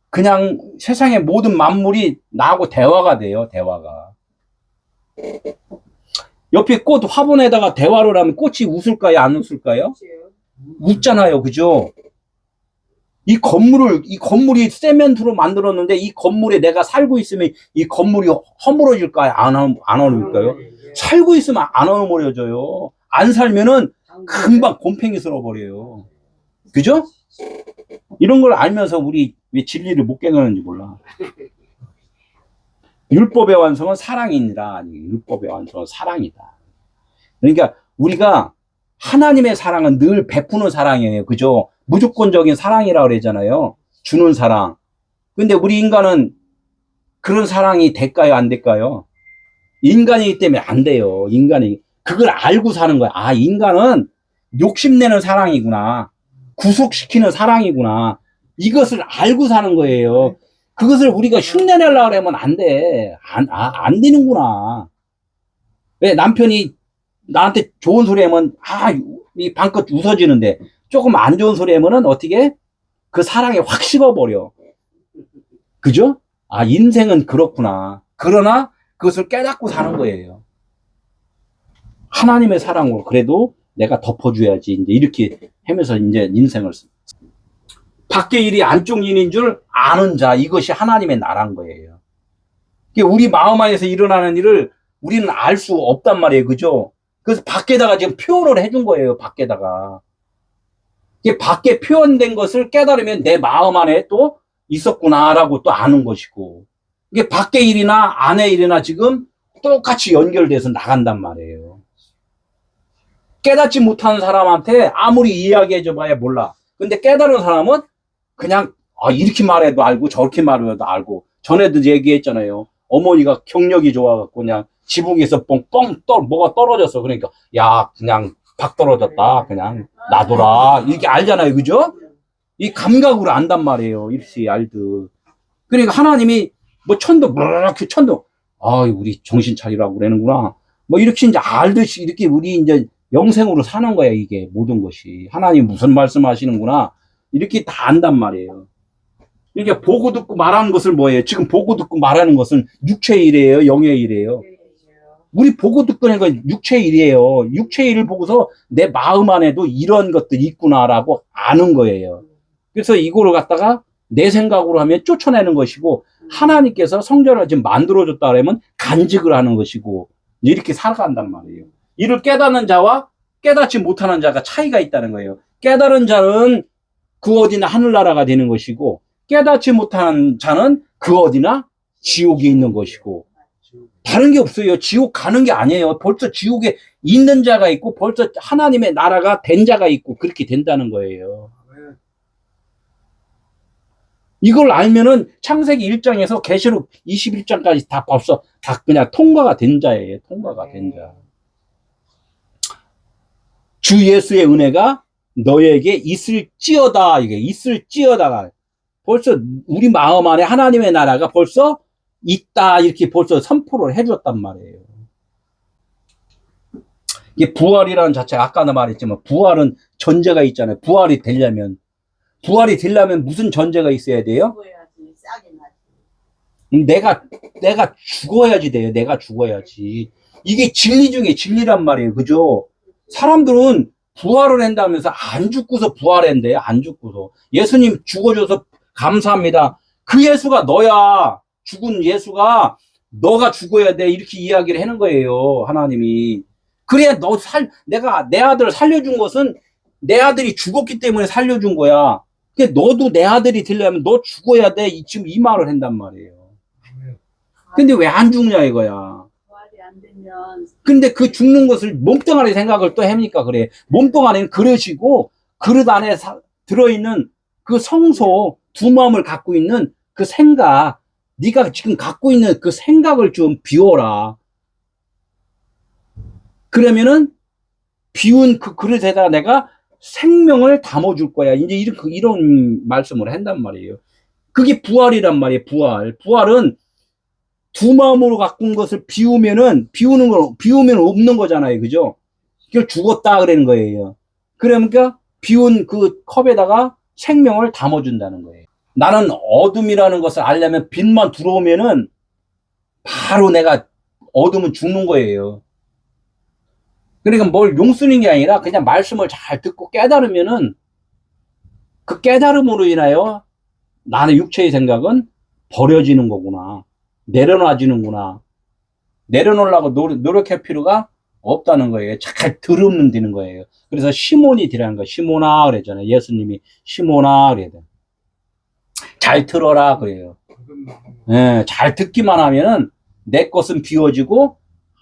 그냥 세상의 모든 만물이 나하고 대화가 돼요. 대화가. 옆에 꽃 화분에다가 대화를 하면 꽃이 웃을까요? 안 웃을까요? 웃잖아요. 그죠? 이 건물이 세멘트로 만들었는데 이 건물에 내가 살고 있으면 이 건물이 허물어질까요? 안 허물까요? 살고 있으면 안 허물어져요. 안 살면은 금방 곰팽이스러워 버려요. 그죠? 이런 걸 알면서 우리 왜 진리를 못 깨달는지 몰라. 율법의 완성은 사랑이니라. 율법의 완성은 사랑이다. 그러니까 우리가 하나님의 사랑은 늘 베푸는 사랑이에요. 그죠? 무조건적인 사랑이라고 그러잖아요. 주는 사랑. 근데 우리 인간은 그런 사랑이 될까요? 안 될까요? 인간이기 때문에 안 돼요. 인간이. 그걸 알고 사는 거야. 아, 인간은 욕심내는 사랑이구나. 구속시키는 사랑이구나. 이것을 알고 사는 거예요. 그것을 우리가 흉내내려고 하면 안 돼. 안 되는구나. 왜 남편이 나한테 좋은 소리 하면, 이 방긋 웃어지는데, 조금 안 좋은 소리 하면은 어떻게? 그 사랑이 확 식어버려. 그죠? 아, 인생은 그렇구나. 그러나 그것을 깨닫고 사는 거예요. 하나님의 사랑으로 그래도 내가 덮어줘야지. 이제 이렇게 하면서 이제 인생을. 밖의 일이 안쪽 일인 줄 아는 자, 이것이 하나님의 나라인 거예요. 우리 마음 안에서 일어나는 일을 우리는 알 수 없단 말이에요. 그죠? 그래서 밖에다가 지금 표현을 해준 거예요. 밖에다가. 이게 밖에 표현된 것을 깨달으면 내 마음 안에 또 있었구나라고 또 아는 것이고, 이게 밖의 일이나 안의 일이나 지금 똑같이 연결돼서 나간단 말이에요. 깨닫지 못하는 사람한테 아무리 이야기해줘 봐야 몰라. 근데 깨달은 사람은 그냥 이렇게 말해도 알고 저렇게 말해도 알고. 전에도 얘기했잖아요. 어머니가 경력이 좋아갖고 그냥 지붕에서 뭐가 떨어졌어. 그러니까 야, 그냥 박 떨어졌다. 그냥 놔둬라. 이렇게 알잖아요. 그죠? 이 감각으로 안단 말이에요. 이렇게 알듯. 그러니까 하나님이 뭐 천도 우리 정신 차리라고 그러는구나. 뭐 이렇게 이제 알듯이 이렇게 우리 이제 영생으로 사는 거야. 이게 모든 것이. 하나님 무슨 말씀 하시는구나. 이렇게 다 안단 말이에요. 이게 보고 듣고 말하는 것을 뭐예요? 지금 보고 듣고 말하는 것은 육체의 일이에요? 영의 일이에요? 우리 보고 듣고 하는 건 육체의 일이에요. 육체의 일을 보고서 내 마음 안에도 이런 것들이 있구나라고 아는 거예요. 그래서 이거를 갖다가 내 생각으로 하면 쫓아내는 것이고, 하나님께서 성전을 지금 만들어줬다 그러면 간직을 하는 것이고, 이렇게 살아간단 말이에요. 이를 깨닫는 자와 깨닫지 못하는 자가 차이가 있다는 거예요. 깨달은 자는 그 어디나 하늘나라가 되는 것이고, 깨닫지 못하는 자는 그 어디나 지옥에 있는 것이고, 다른 게 없어요. 지옥 가는 게 아니에요. 벌써 지옥에 있는 자가 있고, 벌써 하나님의 나라가 된 자가 있고, 그렇게 된다는 거예요. 이걸 알면은 창세기 1장에서 계시록 21장까지 다 벌써 다 그냥 통과가 된 자예요. 통과가 된 자. 주 예수의 은혜가 너에게 있을지어다. 이게 있을지어다가 벌써 우리 마음 안에 하나님의 나라가 벌써 있다. 이렇게 벌써 선포를 해줬단 말이에요. 이게 부활이라는 자체가 아까도 말했지만 부활은 전제가 있잖아요. 부활이 되려면 무슨 전제가 있어야 돼요? 내가 죽어야지 돼요. 내가 죽어야지. 이게 진리 중에 진리란 말이에요. 그죠? 사람들은 부활을 한다면서 안 죽고서 부활한대요. 안 죽고서. 예수님 죽어줘서 감사합니다. 그 예수가 너야. 죽은 예수가 너가 죽어야 돼. 이렇게 이야기를 하는 거예요. 하나님이. 그래야 내가 내 아들을 살려준 것은 내 아들이 죽었기 때문에 살려준 거야. 너도 내 아들이 되려면 너 죽어야 돼. 지금 이 말을 한단 말이에요. 근데 왜 안 죽냐 이거야. 근데 그 죽는 것을 몸뚱아리 생각을 또 합니까? 그래. 몸뚱아리는 그릇이고 그릇 안에 들어있는 그 성소, 두 마음을 갖고 있는 그 생각, 네가 지금 갖고 있는 그 생각을 좀 비워라. 그러면은 비운 그 그릇에다 내가 생명을 담아줄 거야. 이제 이런 말씀을 한단 말이에요. 그게 부활이란 말이에요. 부활은 두 마음으로 갖고 온 것을 비우면 없는 거잖아요. 그죠? 그걸 죽었다 그러는 거예요. 그러니까 비운 그 컵에다가 생명을 담아준다는 거예요. 나는 어둠이라는 것을 알려면 빛만 들어오면은 바로 내가 어둠은 죽는 거예요. 그러니까 뭘 용쓰는 게 아니라 그냥 말씀을 잘 듣고 깨달으면은 그 깨달음으로 인하여 나의 육체의 생각은 버려지는 거구나. 내려놔지는구나. 내려놓으려고 노력할 필요가 없다는 거예요. 잘 들으면 되는 거예요. 그래서 시몬이 되라는 거예요. 시몬아 그랬잖아요. 예수님이 시몬아 그래야 돼. 잘 들어라 그래요. 예, 잘 듣기만 하면은 내 것은 비워지고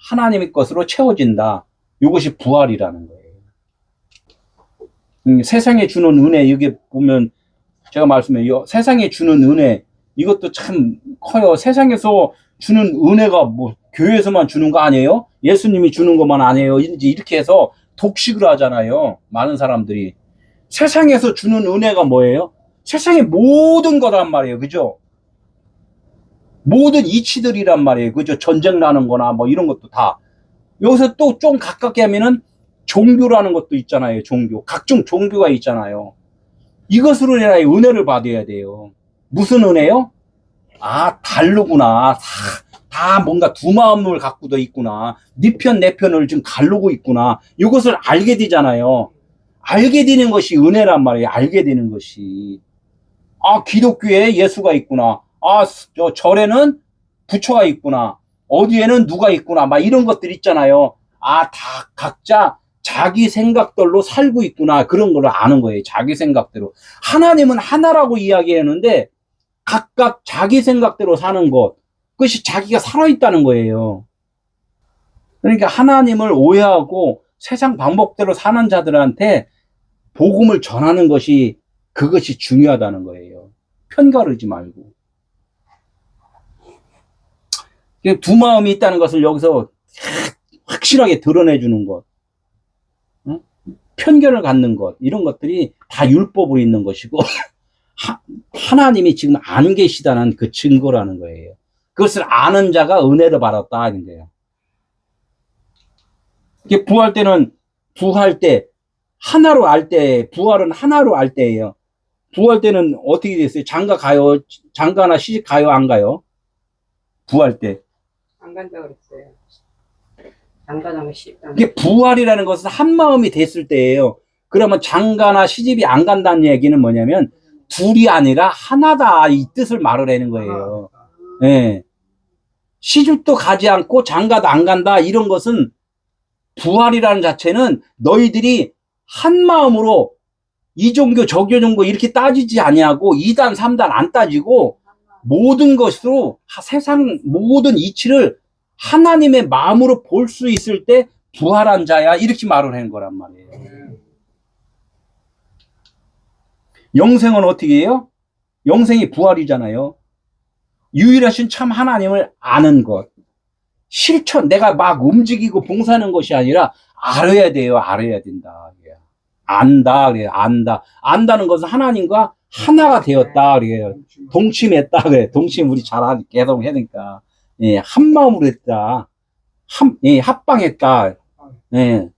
하나님의 것으로 채워진다. 이것이 부활이라는 거예요. 세상에 주는 은혜, 여기 보면 제가 말씀해요. 세상에 주는 은혜, 이것도 참 커요. 세상에서 주는 은혜가 뭐 교회에서만 주는 거 아니에요? 예수님이 주는 것만 아니에요. 이제 이렇게 해서 독식을 하잖아요. 많은 사람들이. 세상에서 주는 은혜가 뭐예요? 세상의 모든 거란 말이에요. 그죠? 모든 이치들이란 말이에요. 그죠? 전쟁 나는 거나 뭐 이런 것도 다. 여기서 또 좀 가깝게 하면은 종교라는 것도 있잖아요. 종교. 각종 종교가 있잖아요. 이것으로 인하여 은혜를 받아야 돼요. 무슨 은혜요? 아, 다르구나. 다 뭔가 두 마음을 갖고도 있구나. 네 편, 내 편을 지금 가르고 있구나. 이것을 알게 되잖아요. 알게 되는 것이 은혜란 말이에요. 알게 되는 것이. 아, 기독교에 예수가 있구나. 아, 저 절에는 부처가 있구나. 어디에는 누가 있구나. 막 이런 것들 있잖아요. 아, 다 각자 자기 생각들로 살고 있구나. 그런 걸 아는 거예요. 자기 생각대로. 하나님은 하나라고 이야기했는데 각각 자기 생각대로 사는 것. 그것이 자기가 살아있다는 거예요. 그러니까 하나님을 오해하고 세상 방법대로 사는 자들한테 복음을 전하는 것이 그것이 중요하다는 거예요. 편가르지 말고. 두 마음이 있다는 것을 여기서 확실하게 드러내주는 것. 편견을 갖는 것. 이런 것들이 다 율법으로 있는 것이고 하나님이 지금 안 계시다는 그 증거라는 거예요. 그것을 아는 자가 은혜를 받았다 하는 거예요. 부활 때는 부활 때 하나로 알 때, 부활은 하나로 알 때예요. 부활 때는 어떻게 됐어요? 장가 가요? 장가나 시집 가요? 안 가요? 부활 때. 안 간다 그랬어요. 장가나면 시집 안 이게 부활이라는 것은 한 마음이 됐을 때예요. 그러면 장가나 시집이 안 간다는 얘기는 뭐냐면 둘이 아니라 하나다 이 뜻을 말을 하는 거예요. 예. 네. 시집도 가지 않고 장가도 안 간다 이런 것은 부활이라는 자체는 너희들이 한 마음으로 이 종교 저 종교 이렇게 따지지 아니하고 2단 3단 안 따지고 모든 것으로 세상 모든 이치를 하나님의 마음으로 볼 수 있을 때 부활한 자야 이렇게 말을 하는 거란 말이에요. 영생은 어떻게 해요? 영생이 부활이잖아요. 유일하신 참 하나님을 아는 것. 실천, 내가 막 움직이고 봉사하는 것이 아니라 알아야 돼요. 알아야 된다. 안다. 그래요. 안다. 안다는 것은 하나님과 하나가 되었다. 그래요. 동침했다. 그래. 동침 우리 잘 계속 하니까. 예, 한 마음으로 했다. 예, 합방했다. 예.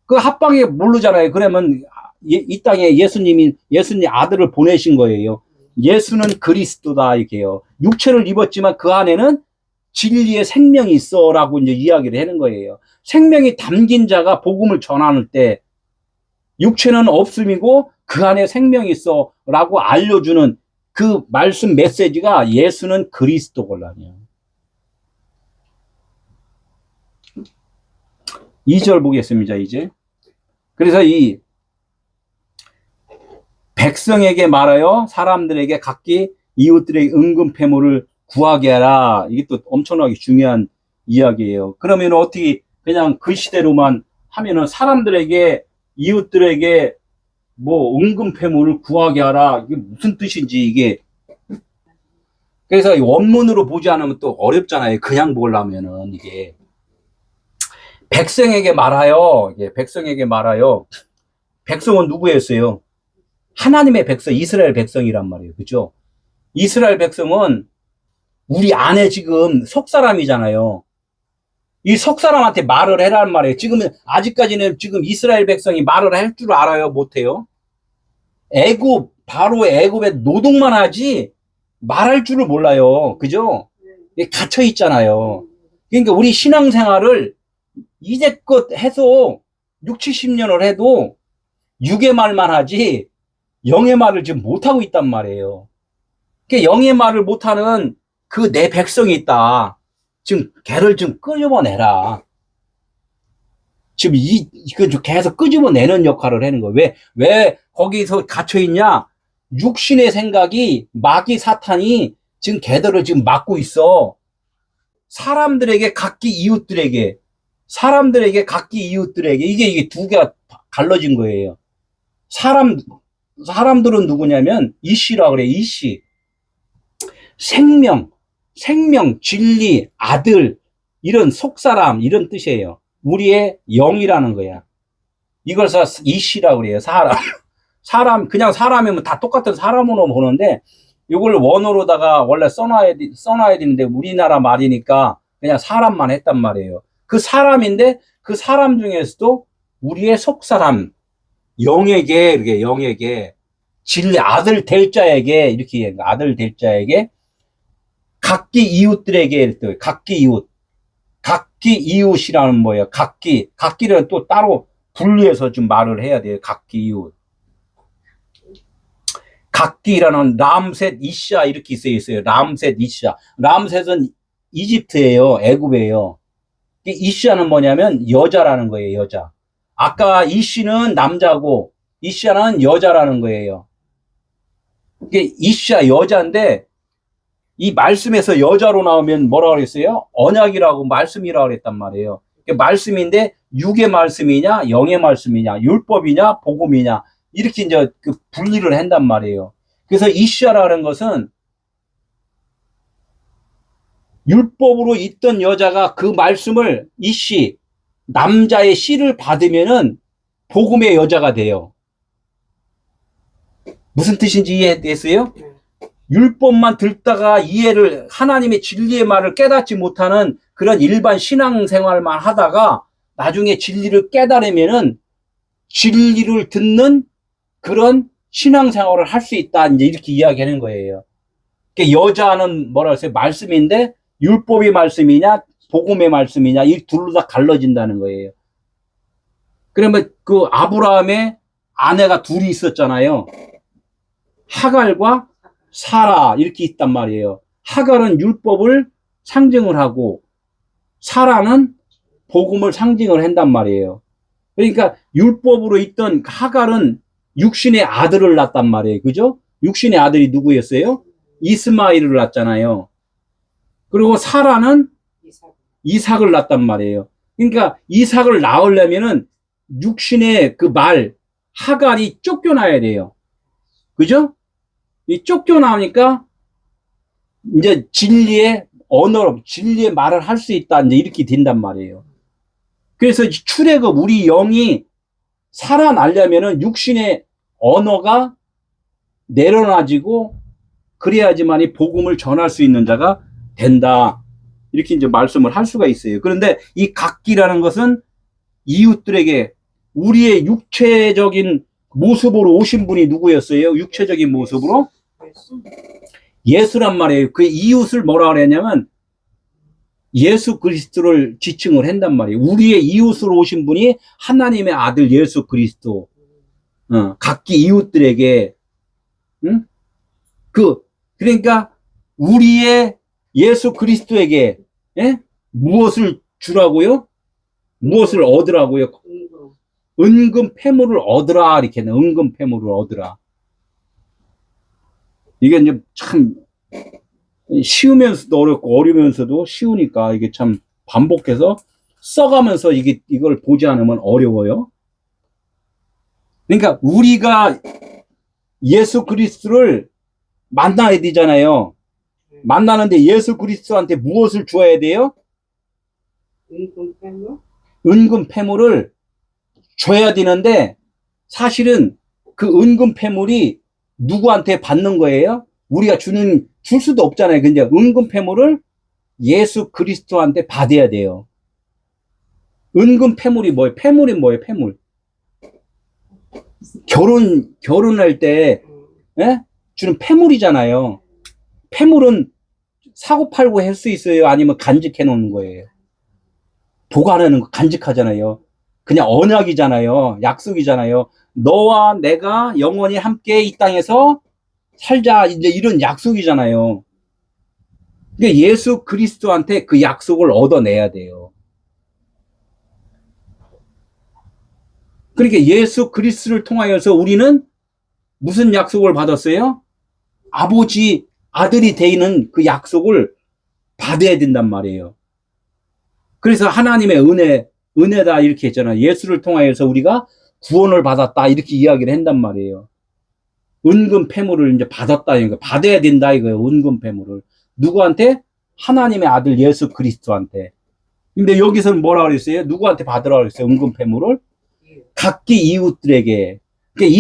그 합방에 모르잖아요. 그러면 이 땅에 예수님 아들을 보내신 거예요. 예수는 그리스도다. 이렇게요. 육체를 입었지만 그 안에는 진리의 생명이 있어라고 이제 이야기를 하는 거예요. 생명이 담긴 자가 복음을 전하는 때 육체는 없음이고 그 안에 생명이 있어라고 알려주는 그 말씀 메시지가 예수는 그리스도거든요. 2절 보겠습니다. 이제 그래서 이 백성에게 말하여 사람들에게 각기 이웃들에게 은근패물을 구하게 하라. 이게 또 엄청나게 중요한 이야기예요. 그러면 어떻게 그냥 글씨대로만 하면은 사람들에게 이웃들에게 뭐 은근패물을 구하게 하라. 이게 무슨 뜻인지 이게. 그래서 원문으로 보지 않으면 또 어렵잖아요. 그냥 보려면은 이게. 백성에게 말하여, 백성에게 말하여. 백성은 누구였어요? 하나님의 백성, 이스라엘 백성이란 말이에요. 그죠? 이스라엘 백성은 우리 안에 지금 석 사람이잖아요. 이 석 사람한테 말을 해라는 말이에요. 지금은, 아직까지는 지금 이스라엘 백성이 말을 할 줄 알아요? 못해요? 바로 애굽에 노동만 하지 말할 줄을 몰라요. 그죠? 갇혀 있잖아요. 그러니까 우리 신앙생활을 이제껏 해서 6, 70년을 해도 육의 말만 하지 영의 말을 지금 못하고 있단 말이에요. 그러니까 영의 말을 못하는 그 내 백성이 있다. 지금 걔를 좀 끌어내라. 지금 이거 계속 끄집어내는 역할을 하는 거예요. 왜 거기서 갇혀있냐? 육신의 생각이, 마귀 사탄이 지금 걔들을 지금 막고 있어. 사람들에게 각기 이웃들에게 이게 두 개가 갈라진 거예요. 사람들은 누구냐면 이씨라 그래. 이씨. 생명, 진리, 아들, 이런 속사람, 이런 뜻이에요. 우리의 영이라는 거야. 이걸 이씨라 그래요. 사람, 그냥 사람이면 다 똑같은 사람으로 보는데, 이걸 원어로다가 원래 써놔야 되는데, 우리나라 말이니까 그냥 사람만 했단 말이에요. 그 사람인데, 그 사람 중에서도 우리의 속사람, 영에게, 진리, 아들 될 자에게, 이렇게, 아들 될 자에게, 각기 이웃들에게, 각기 이웃이라는 뭐예요? 각기를 또 따로 분리해서 좀 말을 해야 돼요. 각기 이웃. 각기라는 람셋 이샤 이렇게 있어요. 람셋 이샤. 람셋은 이집트예요. 애굽이에요. 이샤는 뭐냐면 여자라는 거예요. 여자. 아까 이씨는 남자고 이샤는 여자라는 거예요. 이게 이샤 여자인데 이 말씀에서 여자로 나오면 뭐라고 그랬어요? 언약이라고 말씀이라고 그랬단 말이에요. 말씀인데 육의 말씀이냐 영의 말씀이냐 율법이냐 복음이냐 이렇게 이제 그 분리를 한단 말이에요. 그래서 이샤라는 것은 율법으로 있던 여자가 그 말씀을 이씨 남자의 씨를 받으면은 복음의 여자가 돼요. 무슨 뜻인지 이해됐어요? 율법만 듣다가 이해를 하나님의 진리의 말을 깨닫지 못하는 그런 일반 신앙생활만 하다가 나중에 진리를 깨달으면은 진리를 듣는 그런 신앙생활을 할 수 있다 이제 이렇게 이야기하는 거예요. 그러니까 여자는 뭐라 그랬어요? 말씀인데 율법의 말씀이냐 복음의 말씀이냐 이 둘로 다 갈라진다는 거예요. 그러면 그 아브라함의 아내가 둘이 있었잖아요. 하갈과 사라 이렇게 있단 말이에요. 하갈은 율법을 상징을 하고 사라는 복음을 상징을 한단 말이에요. 그러니까 율법으로 있던 하갈은 육신의 아들을 낳았단 말이에요. 그죠? 육신의 아들이 누구였어요? 이스마엘을 낳았잖아요. 그리고 사라는 이삭을 낳았단 말이에요. 그러니까 이삭을 낳으려면은 육신의 그 말 하갈이 쫓겨나야 돼요. 그죠? 이 쫓겨나오니까 이제 진리의 언어로 진리의 말을 할 수 있다 이제 이렇게 된단 말이에요. 그래서 출애굽 우리 영이 살아나려면은 육신의 언어가 내려놔지고 그래야지만 이 복음을 전할 수 있는 자가 된다. 이렇게 이제 말씀을 할 수가 있어요. 그런데 이 각기라는 것은 이웃들에게 우리의 육체적인 모습으로 오신 분이 누구였어요? 육체적인 모습으로? 예수란 말이에요. 그 이웃을 뭐라 그랬냐면 예수 그리스도를 지칭을 한단 말이에요. 우리의 이웃으로 오신 분이 하나님의 아들 예수 그리스도. 각기 이웃들에게, 응? 그러니까 우리의 예수 그리스도에게, 예? 무엇을 주라고요? 무엇을 얻으라고요? 은금 패물을 얻으라. 이렇게 은금 패물을 얻으라. 이게 이제 참 쉬우면서도 어렵고 어려우면서도 쉬우니까 이게 참 반복해서 써가면서 이걸 보지 않으면 어려워요. 그러니까 우리가 예수 그리스도를 만나야 되잖아요. 만나는데 예수 그리스도한테 무엇을 주어야 돼요? 은금 패물을 줘야 되는데 사실은 그 은금 패물이 누구한테 받는 거예요? 우리가 줄 수도 없잖아요. 근데 은금 패물을 예수 그리스도한테 받아야 돼요. 은금 패물이 뭐예요? 패물이 뭐예요? 패물. 결혼할 때, 예? 주는 패물이잖아요. 패물은 사고팔고 할 수 있어요? 아니면 간직해 놓는 거예요? 보관하는 거 간직하잖아요. 그냥 언약이잖아요. 약속이잖아요. 너와 내가 영원히 함께 이 땅에서 살자. 이제 이런 약속이잖아요. 근데 예수 그리스도한테 그 약속을 얻어내야 돼요. 그러니까 예수 그리스도를 통하여서 우리는 무슨 약속을 받았어요? 아버지, 아들이 되는 그 약속을 받아야 된단 말이에요. 그래서 하나님의 은혜다 이렇게 했잖아요. 예수를 통하여서 우리가 구원을 받았다 이렇게 이야기를 한단 말이에요. 은금 패물을 이제 받았다 이거 받아야 된다 이거예요. 은금 패물을 누구한테? 하나님의 아들 예수 그리스도한테. 근데 여기서는 뭐라 그랬어요? 누구한테 받으라 그랬어요? 은금 패물을 각기 이웃들에게. 그러니까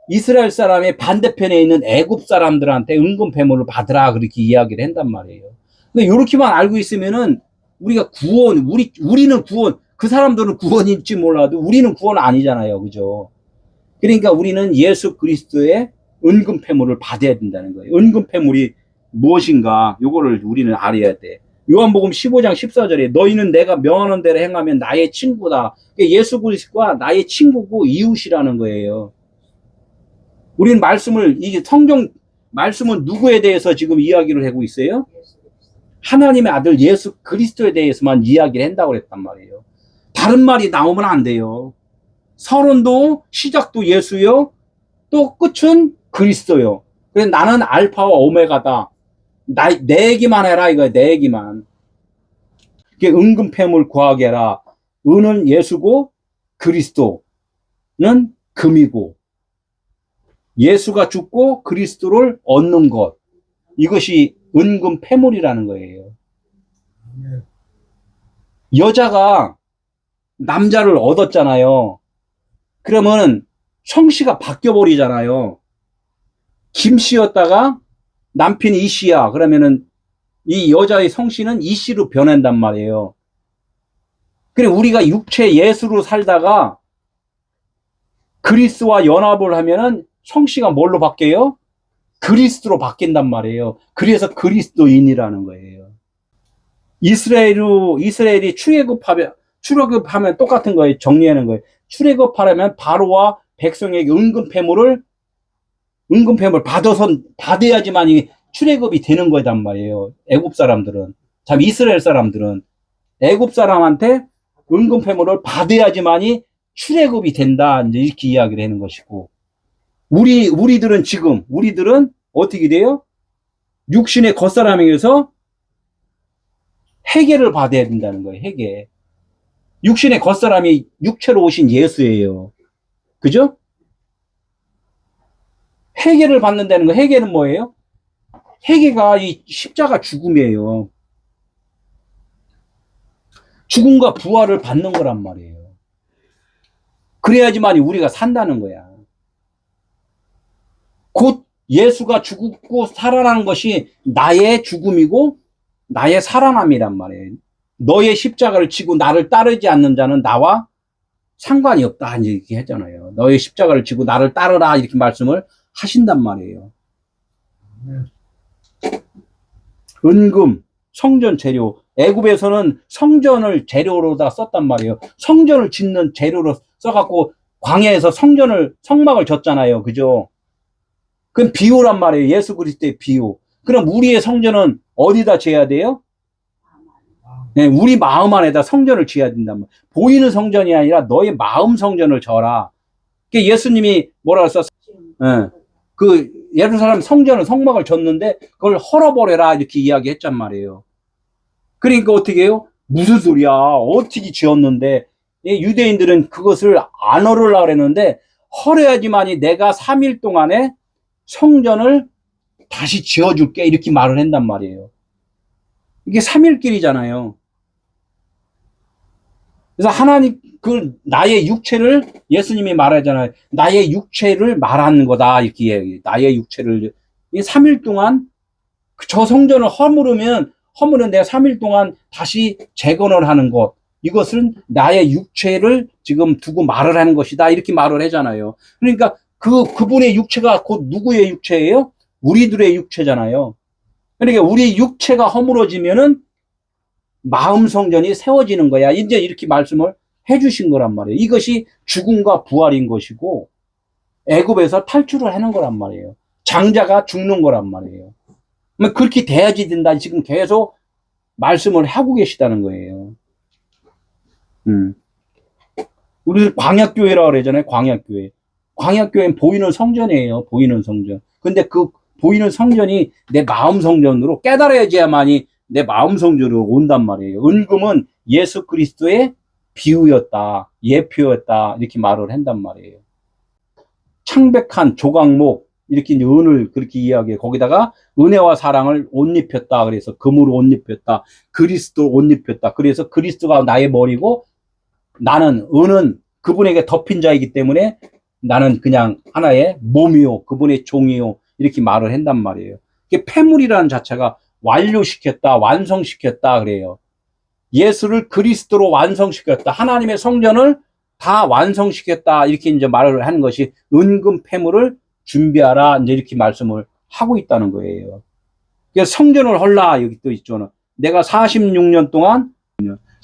이스라엘 사람의 반대편에 있는 애굽 사람들한테 은금 패물을 받으라 그렇게 이야기를 한단 말이에요. 근데 이렇게만 알고 있으면은 우리가 우리는 구원, 그 사람들은 구원일지 몰라도 우리는 구원 아니잖아요. 그죠? 그러니까 우리는 예수 그리스도의 은금 패물을 받아야 된다는 거예요. 은금 패물이 무엇인가? 요거를 우리는 알아야 돼. 요한복음 15장 14절에 너희는 내가 명하는 대로 행하면 나의 친구다. 예수 그리스도가 나의 친구고 이웃이라는 거예요. 우리는 이게 성경 말씀은 누구에 대해서 지금 이야기를 하고 있어요? 하나님의 아들 예수 그리스도에 대해서만 이야기를 한다고 그랬단 말이에요. 다른 말이 나오면 안 돼요. 서론도 시작도 예수요. 또 끝은 그리스도요. 그래서 나는 알파와 오메가다. 내 얘기만 해라 이거야. 내 얘기만. 은금 패물 구하게 해라. 은은 예수고 그리스도는 금이고 예수가 죽고 그리스도를 얻는 것. 이것이 은금 패물이라는 거예요. 여자가 남자를 얻었잖아요. 그러면 성씨가 바뀌어버리잖아요. 김씨였다가 남편이 이씨야. 그러면은 이 여자의 성씨는 이씨로 변한단 말이에요. 그래 우리가 육체 예수로 살다가 그리스도와 연합을 하면은 성씨가 뭘로 바뀌어요? 그리스도로 바뀐단 말이에요. 그래서 그리스도인이라는 거예요. 이스라엘이 출애굽하면 똑같은 거예요. 정리하는 거예요. 출애굽하려면 바로와 백성에게 은금 패물을 받아야지만 출애굽이 되는 거단 말이에요. 애굽 사람들은. 참 이스라엘 사람들은 애굽 사람한테 은금 패물을 받아야지만이 출애굽이 된다. 이제 이렇게 이야기를 하는 것이고. 우리들은 어떻게 돼요? 육신의 겉사람에게서 회개를 받아야 된다는 거예요. 회개. 육신의 겉사람이 육체로 오신 예수예요. 그죠? 회개를 받는다는 거. 회개는 뭐예요? 회개가 이 십자가 죽음이에요. 죽음과 부활을 받는 거란 말이에요. 그래야지만 우리가 산다는 거야. 곧 예수가 죽고 살아나는 것이 나의 죽음이고 나의 살아남이란 말이에요. 너의 십자가를 지고 나를 따르지 않는 자는 나와 상관이 없다 이렇게 했잖아요. 너의 십자가를 지고 나를 따르라 이렇게 말씀을 하신단 말이에요. 은금, 성전 재료. 애굽에서는 성전을 재료로 다 썼단 말이에요. 성전을 짓는 재료로 써갖고 광야에서 성막을 졌잖아요. 그죠? 그건 비유란 말이에요. 예수 그리스도의 비유. 그럼 우리의 성전은 어디다 지어야 돼요? 네, 우리 마음 안에다 성전을 지어야 된단 말이에요. 보이는 성전이 아니라 너의 마음 성전을 져라. 예수님이 뭐라고 썼어요? 네. 그 예루살렘 성막을 졌는데 그걸 헐어버려라 이렇게 이야기했단 말이에요. 그러니까 어떻게 해요? 무슨 소리야? 어떻게 지었는데 유대인들은 그것을 안 헐으려고 그랬는데 헐어야지만이 내가 3일 동안에 성전을 다시 지어줄게 이렇게 말을 한단 말이에요. 이게 3일길이잖아요. 그래서 하나님 나의 육체를 예수님이 말하잖아요. 나의 육체를 말하는 거다 이렇게 얘기해요. 나의 육체를 3일 동안 저 성전을 허물으면 내가 3일 동안 다시 재건을 하는 것. 이것은 나의 육체를 지금 두고 말을 하는 것이다. 이렇게 말을 하잖아요. 그러니까 그분의 육체가 곧 누구의 육체예요? 우리들의 육체잖아요. 그러니까 우리 육체가 허물어지면은 마음 성전이 세워지는 거야. 이제 이렇게 말씀을 해주신 거란 말이에요. 이것이 죽음과 부활인 것이고 애굽에서 탈출을 하는 거란 말이에요. 장자가 죽는 거란 말이에요. 그렇게 돼야지 된다. 지금 계속 말씀을 하고 계시다는 거예요. 우리 광약교회라고 그러잖아요. 광약교회. 광약교회는 보이는 성전이에요. 보이는 성전. 근데 그 보이는 성전이 내 마음 성전으로 깨달아야지만이 내 마음 성전으로 온단 말이에요. 은금은 예수 그리스도의 비유였다. 예표였다. 이렇게 말을 한단 말이에요. 창백한 조각목, 이렇게 이제 은을 그렇게 이야기해. 거기다가 은혜와 사랑을 옷 입혔다. 그래서 금으로 옷 입혔다. 그리스도 옷 입혔다. 그래서 그리스도가 나의 머리고 나는 은은 그분에게 덮인 자이기 때문에 나는 그냥 하나의 몸이요. 그분의 종이요. 이렇게 말을 한단 말이에요. 이게 폐물이라는 자체가 완료시켰다. 완성시켰다. 그래요. 예수를 그리스도로 완성시켰다. 하나님의 성전을 다 완성시켰다. 이렇게 이제 말을 하는 것이 은금 폐물을 준비하라. 이제 이렇게 말씀을 하고 있다는 거예요. 그래서 성전을 헐라. 여기 또 있죠. 내가 46년 동안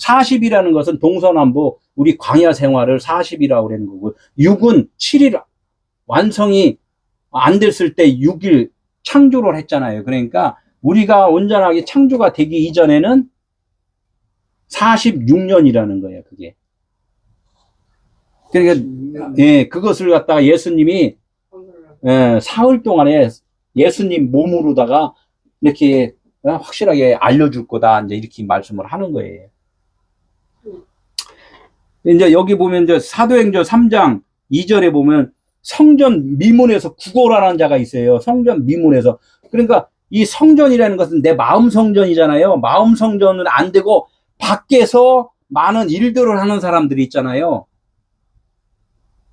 40이라는 것은 동서남북 우리 광야 생활을 40이라고 그러는 거고 6은 7일 완성이 안 됐을 때 6일 창조를 했잖아요. 그러니까 우리가 온전하게 창조가 되기 이전에는 46년이라는 거예요. 그게. 그러니까 예, 그것을 갖다가 예수님이 사흘 동안에 예수님 몸으로다가 이렇게 확실하게 알려줄 거다. 이제 이렇게 말씀을 하는 거예요. 이제 여기 보면 이제 사도행전 3장 2절에 보면 성전 미문에서 구걸하는 자가 있어요. 성전 미문에서. 그러니까 이 성전이라는 것은 내 마음 성전이잖아요. 마음 성전은 안 되고 밖에서 많은 일들을 하는 사람들이 있잖아요.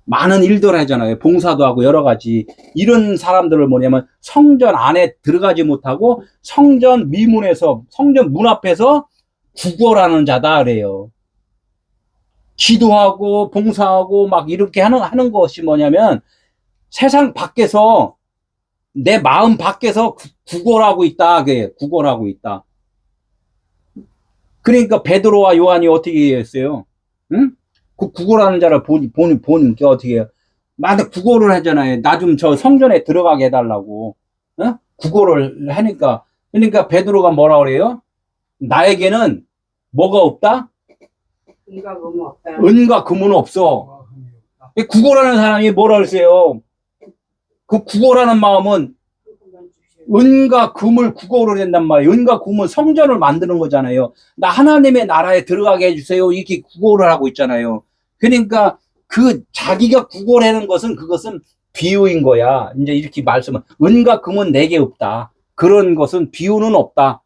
많은 일들을 하잖아요. 봉사도 하고 여러 가지. 이런 사람들을 뭐냐면 성전 안에 들어가지 못하고 성전 미문에서, 성전 문 앞에서 구걸하는 자다 그래요. 기도하고 봉사하고 막 이렇게 하는 것이 뭐냐면 세상 밖에서 내 마음 밖에서 구걸하고 있다. 그게 구걸하고 있다. 그러니까 베드로와 요한이 어떻게 했어요? 응? 그 구걸하는 자를 보는 게 어떻게 해요? 막 구걸을 하잖아요. 나 좀 저 성전에 들어가게 해달라고. 어? 구걸을 하니까. 그러니까 베드로가 뭐라 그래요? 나에게는 뭐가 없다? 은과 금은 없다. 은과 금은 없어. 구걸하는 사람이 뭐라 그랬어요? 그 구걸하는 마음은 은과 금을 구걸을 한단 말이에요. 은과 금은 성전을 만드는 거잖아요. 나 하나님의 나라에 들어가게 해주세요. 이렇게 구걸을 하고 있잖아요. 그러니까 그 자기가 구걸하는 것은 그것은 비유인 거야. 이제 이렇게 말씀은 은과 금은 내게 없다. 그런 것은 비유는 없다.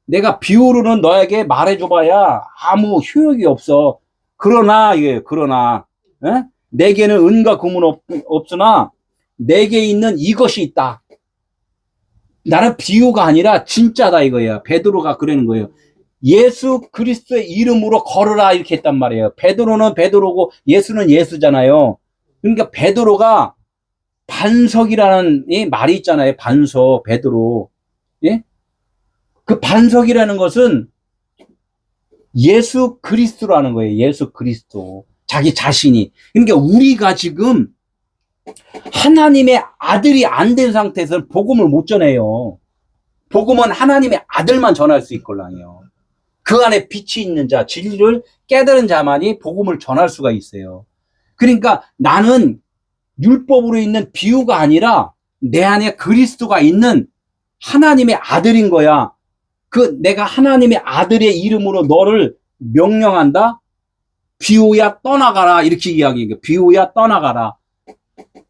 내가 비유로는 너에게 말해줘봐야 아무 효력이 없어. 그러나 에? 내게는 은과 금은 없으나 내게 있는 이것이 있다. 나는 비유가 아니라 진짜다 이거예요. 베드로가 그러는 거예요. 예수 그리스도의 이름으로 걸으라 이렇게 했단 말이에요. 베드로는 베드로고 예수는 예수잖아요. 그러니까 베드로가 반석이라는 이 말이 있잖아요. 반석, 베드로. 예? 그 반석이라는 것은 예수 그리스도라는 거예요. 예수 그리스도. 자기 자신이. 그러니까 우리가 지금 하나님의 아들이 안 된 상태에서는 복음을 못 전해요. 복음은 하나님의 아들만 전할 수 있걸랑요. 그 안에 빛이 있는 자, 진리를 깨달은 자만이 복음을 전할 수가 있어요. 그러니까 나는 율법으로 있는 비유가 아니라 내 안에 그리스도가 있는 하나님의 아들인 거야. 내가 하나님의 아들의 이름으로 너를 명령한다? 비유야 떠나가라. 이렇게 이야기해요. 비유야 떠나가라.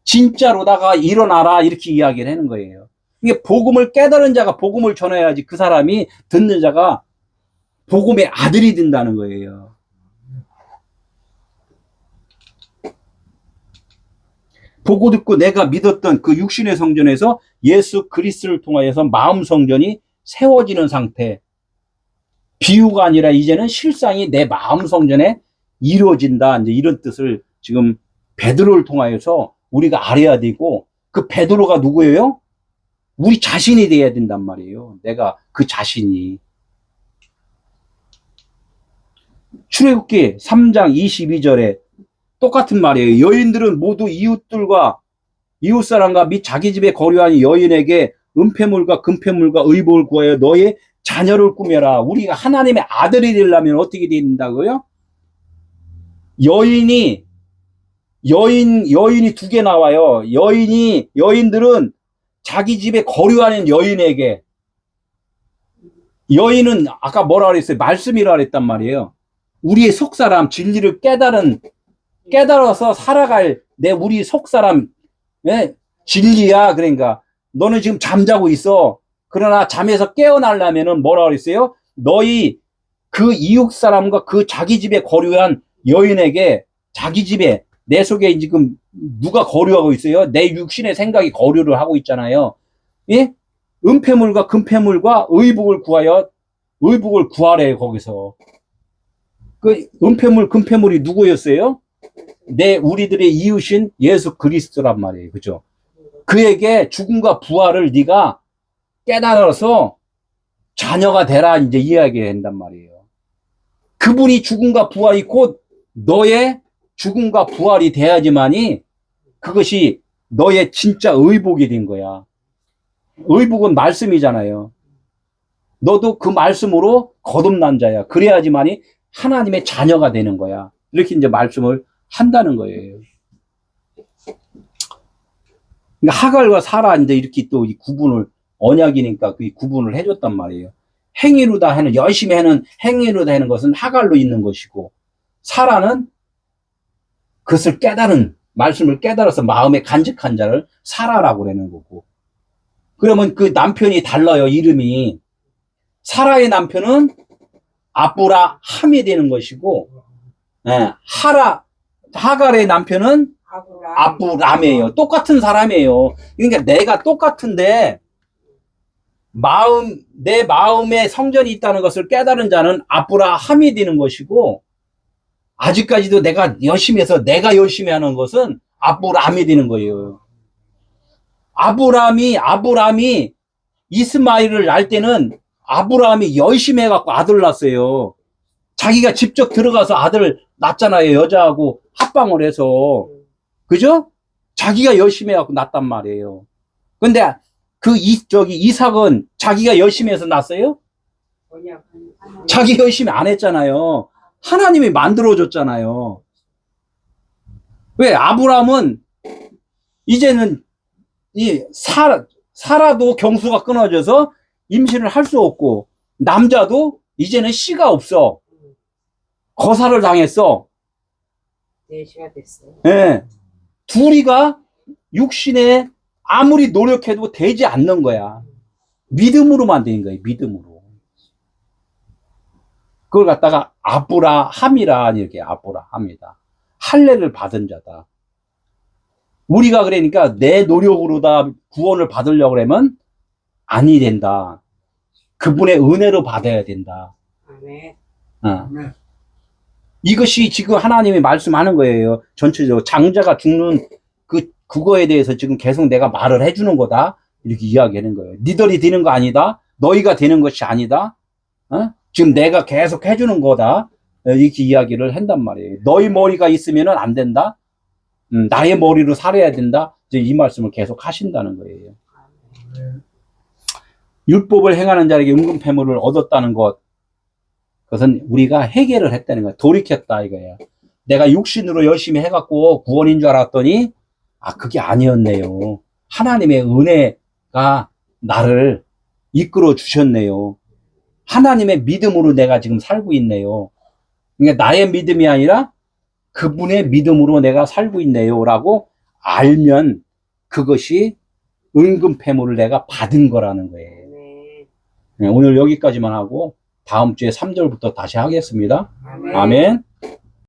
진짜로다가 일어나라. 이렇게 이야기를 하는 거예요. 이게 복음을 깨달은 자가 복음을 전해야지 그 사람이 듣는 자가 복음의 아들이 된다는 거예요. 보고 듣고 내가 믿었던 그 육신의 성전에서 예수 그리스도를 통하여서 마음 성전이 세워지는 상태. 비유가 아니라 이제는 실상이 내 마음 성전에 이루어진다. 이제 이런 뜻을 지금 베드로를 통하여서 우리가 알아야 되고, 그 베드로가 누구예요? 우리 자신이 돼야 된단 말이에요. 내가 그 자신이. 출애굽기 3장 22절에 똑같은 말이에요. 여인들은 모두 이웃 사람과 및 자기 집에 거류하는 여인에게 은폐물과 금폐물과 의복을 구하여 너의 자녀를 꾸며라. 우리가 하나님의 아들이 되려면 어떻게 된다고요? 여인이 두 개 나와요. 여인들은 자기 집에 거류하는 여인에게, 여인은 아까 뭐라 그랬어요? 말씀이라 그랬단 말이에요. 우리의 속사람, 진리를 깨달아서 살아갈 우리 속사람, 예? 진리야. 그러니까 너는 지금 잠자고 있어. 그러나 잠에서 깨어나려면은 뭐라 그랬어요? 너희 그 이웃 사람과 그 자기 집에 거류한 여인에게, 자기 집에 내 속에 지금 누가 거류하고 있어요? 내 육신의 생각이 거류를 하고 있잖아요. 예? 은폐물과 금폐물과 의복을 구하래요, 거기서. 그 은폐물, 금폐물이 누구였어요? 우리들의 이웃인 예수 그리스도란 말이에요. 그죠? 그에게 죽음과 부활을 네가 깨달아서 자녀가 되라, 이제 이야기를 한단 말이에요. 그분이 죽음과 부활이 곧 너의 죽음과 부활이 돼야지만이 그것이 너의 진짜 의복이 된 거야. 의복은 말씀이잖아요. 너도 그 말씀으로 거듭난 자야. 그래야지만이 하나님의 자녀가 되는 거야. 이렇게 이제 말씀을 한다는 거예요. 그러니까 하갈과 사라 이제 이렇게 또 이 구분을, 언약이니까 그 구분을 해줬단 말이에요. 행위로다 하는, 열심히 하는 행위로다 하는 것은 하갈로 있는 것이고, 사라는 그것을 깨달은, 말씀을 깨달아서 마음에 간직한 자를 사라라고 그러는 거고. 그러면 그 남편이 달라요, 이름이. 사라의 남편은 아브라함이 되는 것이고, 예, 하갈의 남편은 아브람이에요. 똑같은 사람이에요. 그러니까 내가 똑같은데, 내 마음에 성전이 있다는 것을 깨달은 자는 아브라함이 되는 것이고, 아직까지도 내가 열심히 해서 내가 열심히 하는 것은 아브람이 되는 거예요. 아브람이 이스마엘을 낳을 때는 아브람이 열심히 해갖고 아들 낳았어요. 자기가 직접 들어가서 아들 낳잖아요. 여자하고 합방을 해서. 그죠? 자기가 열심히 해갖고 낳았단 말이에요. 근데 이삭은 자기가 열심히 해서 낳았어요? 자기 열심히 안 했잖아요. 하나님이 만들어줬잖아요. 왜? 아브람은 이제는 사라도 경수가 끊어져서 임신을 할 수 없고, 남자도 이제는 씨가 없어. 거사를 당했어. 내시가 됐어요. 예. 둘이가 육신에 아무리 노력해도 되지 않는 거야. 믿음으로만 되는 거예요. 믿음으로. 그걸 갖다가 아브라함이라, 이렇게 아브라함이다. 할례를 받은 자다. 우리가 그러니까 내 노력으로 다 구원을 받으려고 그러면 아니 된다. 그분의 은혜로 받아야 된다. 아멘. 이것이 지금 하나님이 말씀하는 거예요. 전체적으로 장자가 죽는 그거에 대해서 지금 계속 내가 말을 해주는 거다. 이렇게 이야기하는 거예요. 니들이 되는 거 아니다. 너희가 되는 것이 아니다. 지금 내가 계속 해주는 거다. 이렇게 이야기를 한단 말이에요. 너희 머리가 있으면 안 된다. 나의 머리로 살아야 된다. 이제 이 말씀을 계속 하신다는 거예요. 율법을 행하는 자에게 은근패물을 얻었다는 것, 그것은 우리가 해결을 했다는 거야. 돌이켰다 이거야. 내가 육신으로 열심히 해갖고 구원인 줄 알았더니 그게 아니었네요. 하나님의 은혜가 나를 이끌어 주셨네요. 하나님의 믿음으로 내가 지금 살고 있네요. 그러니까 나의 믿음이 아니라 그분의 믿음으로 내가 살고 있네요 라고 알면 그것이 은근패물을 내가 받은 거라는 거예요. 네, 오늘 여기까지만 하고 다음 주에 3절부터 다시 하겠습니다. 아멘.